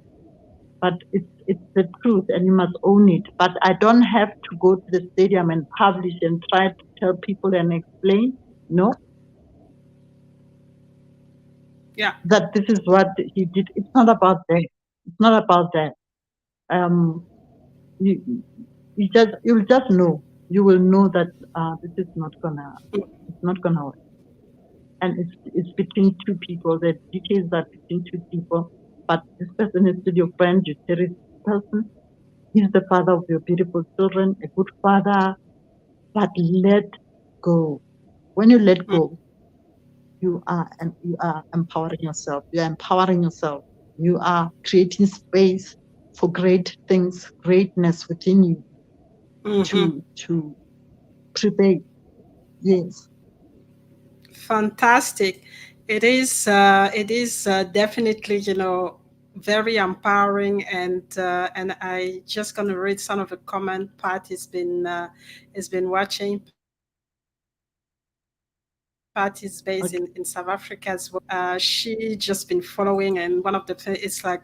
but it's the truth, and you must own it. But I don't have to go to the stadium and publish and try to tell people and explain. No. Yeah. That this is what he did. It's not about that. It's not about that. You'll just know. You will know that this is not gonna. It's not gonna work. And it's between two people. The details are between two people. But this person is still your friend. You cherish this person. He's the father of your beautiful children, a good father. But let go. When you let go, you are empowering yourself. You are empowering yourself. You are creating space for great things, greatness within you to prevail. Yes. Fantastic. It is definitely, very empowering, and I just gonna read some of the comment. Pat has been watching. Pat is based in South Africa as well. She just been following, and one of the things is like,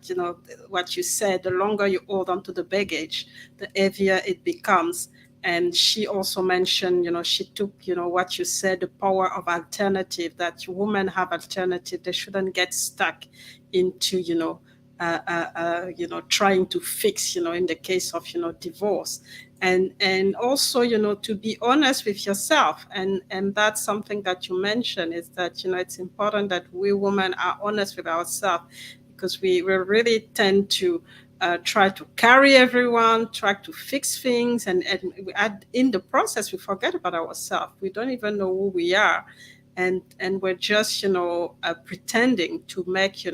what you said, the longer you hold on to the baggage, the heavier it becomes. And she also mentioned, she took, what you said, the power of alternative, that women have alternative. They shouldn't get stuck into, trying to fix, in the case of, divorce. And also, to be honest with yourself. And that's something that you mentioned, is that, it's important that we women are honest with ourselves, because we really tend to try to carry everyone, try to fix things, and in the process we forget about ourselves. We don't even know who we are, and we're just pretending to make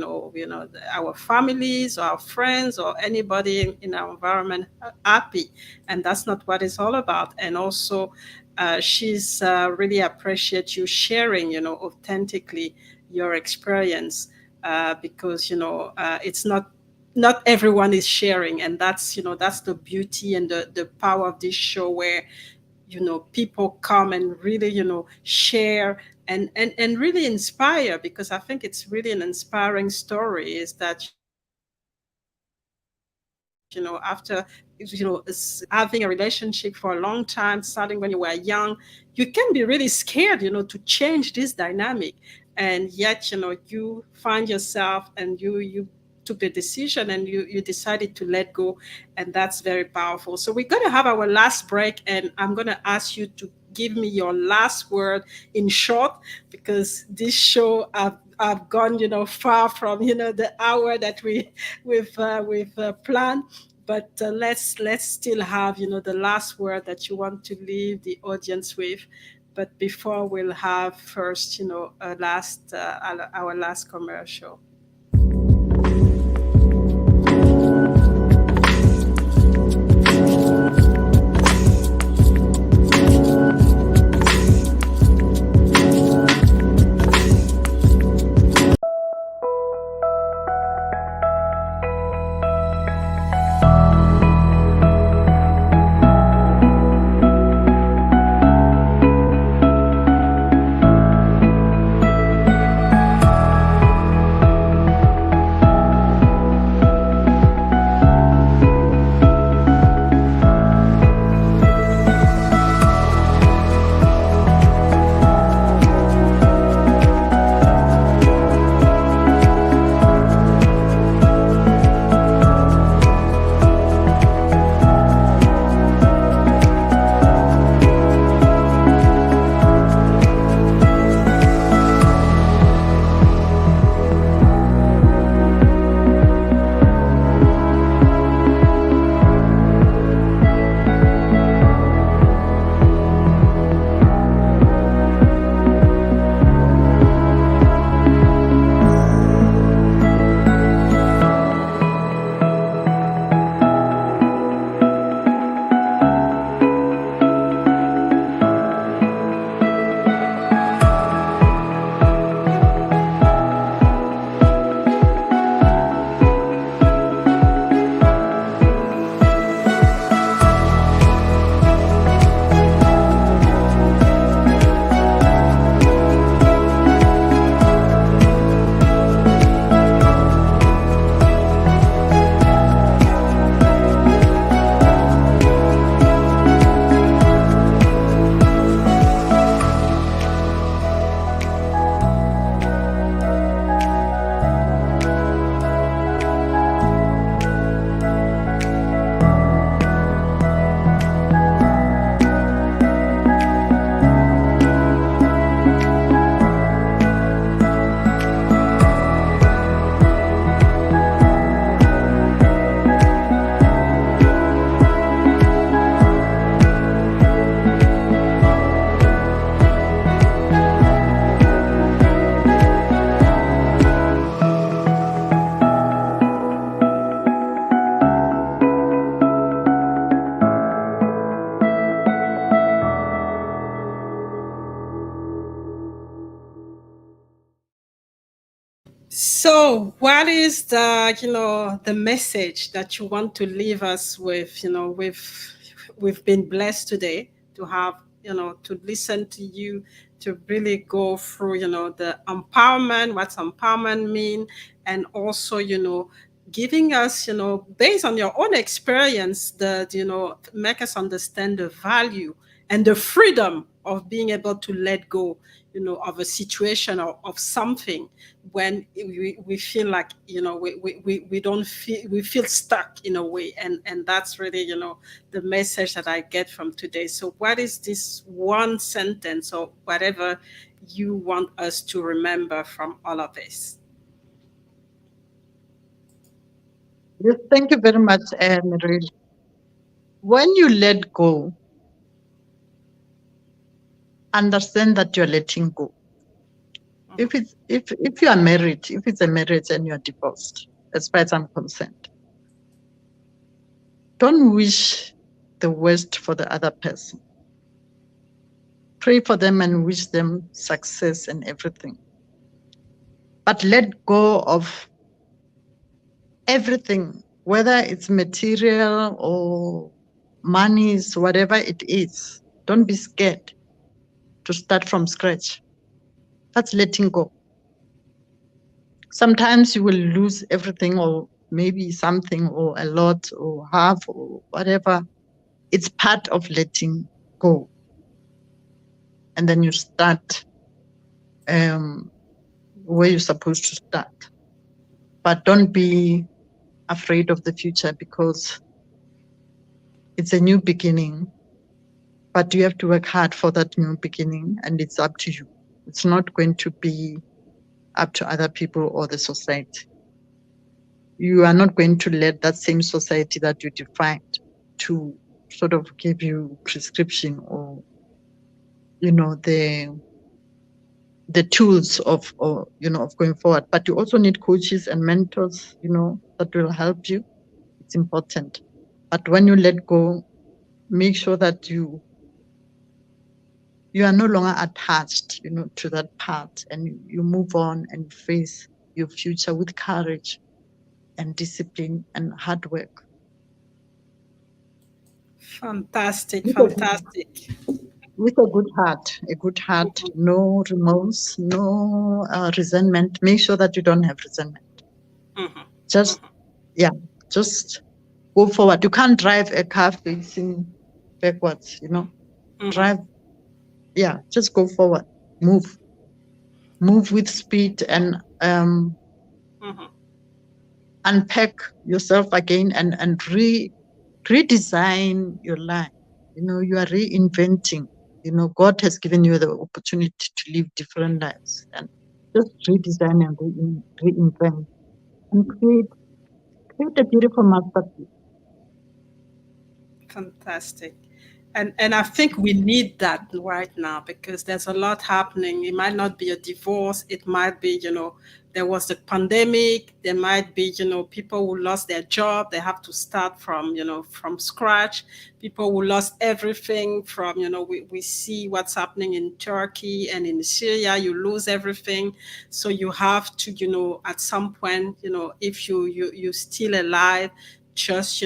our families or our friends or anybody in our environment happy, and that's not what it's all about. And also she's really appreciate you sharing authentically your experience, because it's not everyone is sharing, and that's that's the beauty and the power of this show, where people come and really share and really inspire, because I think it's really an inspiring story, is that after having a relationship for a long time, starting when you were young, you can be really scared to change this dynamic, and yet you find yourself, and you took the decision, and you decided to let go, and that's very powerful. So we're going to have our last break, and I'm going to ask you to give me your last word in short, because this show I've gone far from the hour that we've planned, but let's still have the last word that you want to leave the audience with. But before, we'll have first our last commercial. So, what is the message that you want to leave us with? We've been blessed today to have to listen to you, to really go through the empowerment, what's empowerment mean, and also giving us based on your own experience that make us understand the value and the freedom of being able to let go of a situation or of something when we feel like we don't feel, we feel stuck in a way, and that's really the message that I get from today. So what is this one sentence or whatever you want us to remember from all of this? Yes, thank you very much, Miril. When you let go, understand that you're letting go. If you are married, if it's a marriage and you're divorced, as far as I'm concerned, don't wish the worst for the other person. Pray for them and wish them success and everything. But let go of everything, whether it's material or monies, whatever it is. Don't be scared to start from scratch. That's letting go. Sometimes you will lose everything, or maybe something, or a lot, or half, or whatever. It's part of letting go. And then you start where you're supposed to start. But don't be afraid of the future, because it's a new beginning. But you have to work hard for that new beginning, and it's up to you. It's not going to be up to other people or the society. You are not going to let that same society that you defined to sort of give you prescription or the tools of going forward. But you also need coaches and mentors that will help you. It's important. But when you let go, make sure that you are no longer attached to that part, and you move on and face your future with courage and discipline and hard work. Fantastic, With fantastic. a good heart, no remorse, no resentment. Make sure that you don't have resentment. Mhm. Just go forward. You can't drive a car facing backwards, drive. Just go forward. Move with speed, and unpack yourself again, and redesign your life. You are reinventing. God has given you the opportunity to live different lives, and just redesign and reinvent and create a beautiful masterpiece. Fantastic. And I think we need that right now because there's a lot happening. It might not be a divorce. It might be, there was the pandemic. There might be, people who lost their job. They have to start from, from scratch. People who lost everything from, we see what's happening in Turkey and in Syria. You lose everything. So you have to, at some point, if you're still alive, just,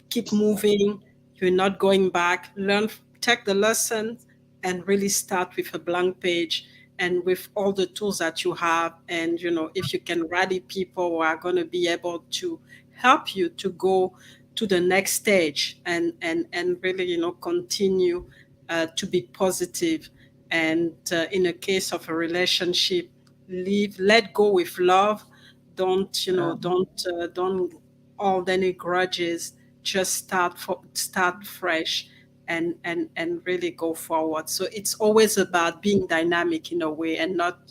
keep moving. You're not going back. Learn, take the lessons, and really start with a blank page and with all the tools that you have. And if you can rally people who are going to be able to help you to go to the next stage and really continue to be positive. And in a case of a relationship, let go with love. Don't don't hold any grudges. Just start fresh and really go forward. So it's always about being dynamic in a way, and not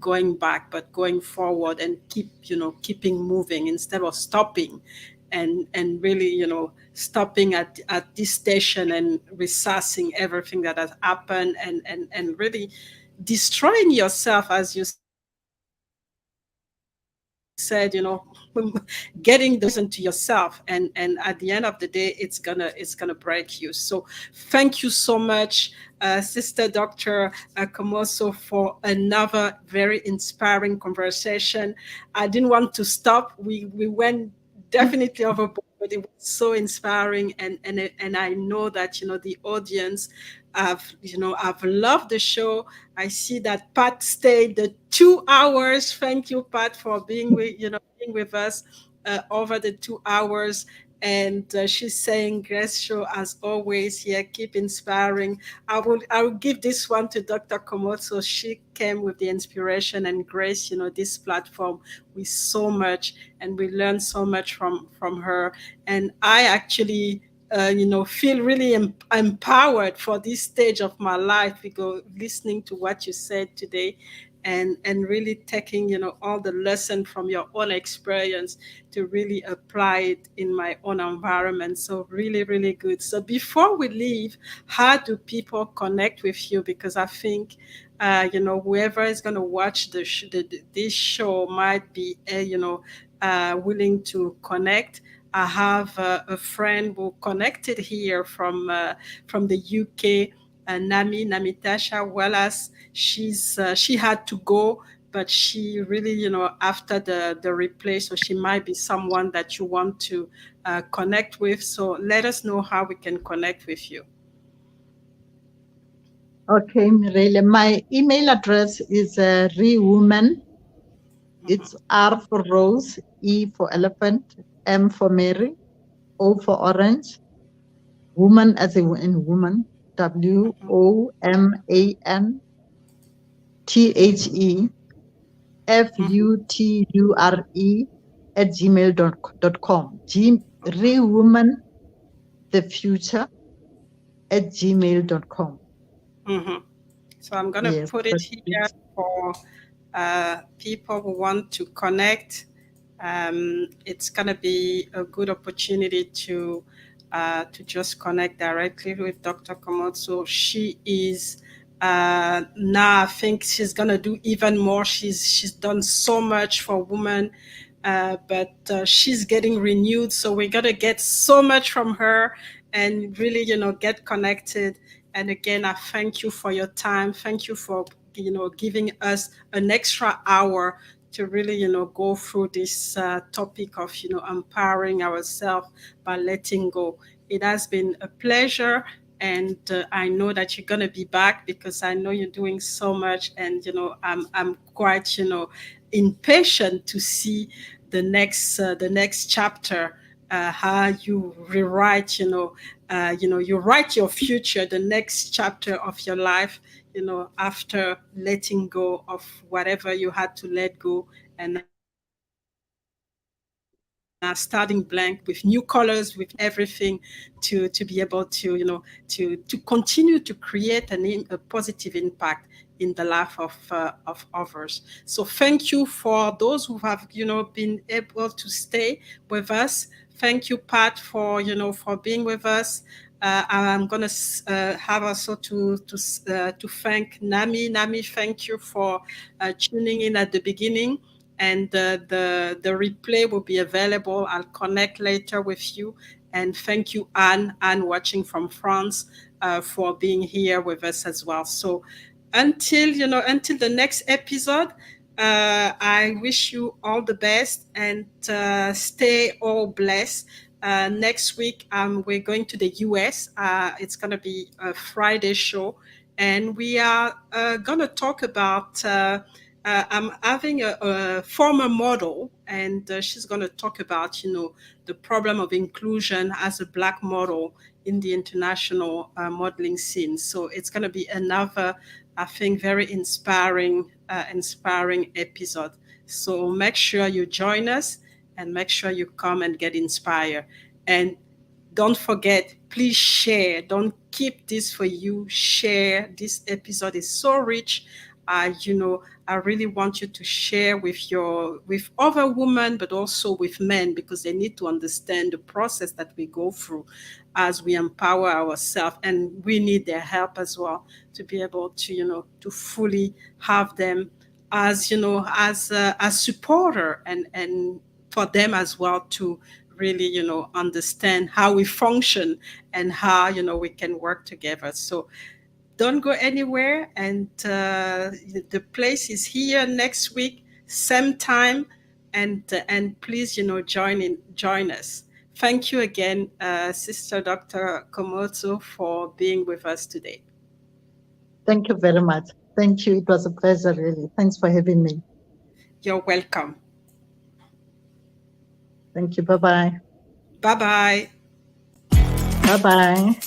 going back, but going forward and keeping moving instead of stopping, and really stopping at this station and resassing everything that has happened, and really destroying yourself, as you said, and destroying said, getting those into yourself, and at the end of the day, it's gonna break you. So thank you so much, Sister Dr. Khomotso, for another very inspiring conversation. I didn't want to stop. We went definitely overboard, but it was so inspiring, and I know that the audience I've loved the show. I see that Pat stayed the 2 hours. Thank you, Pat, for being with us over the 2 hours. And she's saying, Grace show as always here, keep inspiring. I will give this one to Dr. Khomotso. She came with the inspiration and grace, this platform with so much, and we learned so much from her. And I actually feel really empowered for this stage of my life. We go listening to what you said today, and really taking all the lesson from your own experience to really apply it in my own environment. So really, really good. So before we leave, how do people connect with you? Because I think whoever is going to watch this show might be willing to connect. I have a friend who connected here from the UK, Namitasha Wallace. She had to go, but she really, after the replay, so she might be someone that you want to connect with. So let us know how we can connect with you. Okay, Mirele. My email address is rewoman. It's R for Rose, E for elephant, M for Mary, O for orange, woman as in woman, WOMANTHEFUTURE @gmail.com. Rewoman the future @gmail.com. So I'm going to put it here for people who want to connect. It's going to be a good opportunity to just connect directly with Dr. Khomotso. She is now, I think she's going to do even more. She's done so much for women, but she's getting renewed. So we're going to get so much from her and really, get connected. And again, I thank you for your time. Thank you for, giving us an extra hour to really, go through this topic of, empowering ourselves by letting go. It has been a pleasure. And I know that you're going to be back, because I know you're doing so much. And, I'm quite, impatient to see the next chapter, how you rewrite, you write your future, the next chapter of your life, after letting go of whatever you had to let go, and now starting blank with new colors, with everything, to be able to, to continue to create a positive impact in the life of others. So thank you for those who have, been able to stay with us. Thank you, Pat, for being with us. I'm gonna have also to thank Nami. Nami, thank you for tuning in at the beginning, and the replay will be available. I'll connect later with you. And thank you, Anne watching from France, for being here with us as well. So until the next episode, I wish you all the best, and stay all blessed. Next week, we're going to the US. It's going to be a Friday show, and we are going to talk about. I'm having a former model, and she's going to talk about, the problem of inclusion as a Black model in the international modeling scene. So it's going to be another, I think, very inspiring episode. So make sure you join us, and make sure you come and get inspired. And don't forget, please share. Don't keep this for you. Share. This episode is so rich. I really want you to share with other women, but also with men, because they need to understand the process that we go through as we empower ourselves, and we need their help as well to be able to, to fully have them as as a supporter, and for them as well to really understand how we function and how we can work together. So don't go anywhere, and the place is here next week, same time, and please join us. Thank you again, Sister Dr. Khomotso, for being with us today. Thank you very much. Thank you. It was a pleasure, really. Thanks for having me. You're welcome. Thank you. Bye-bye. Bye-bye. Bye-bye.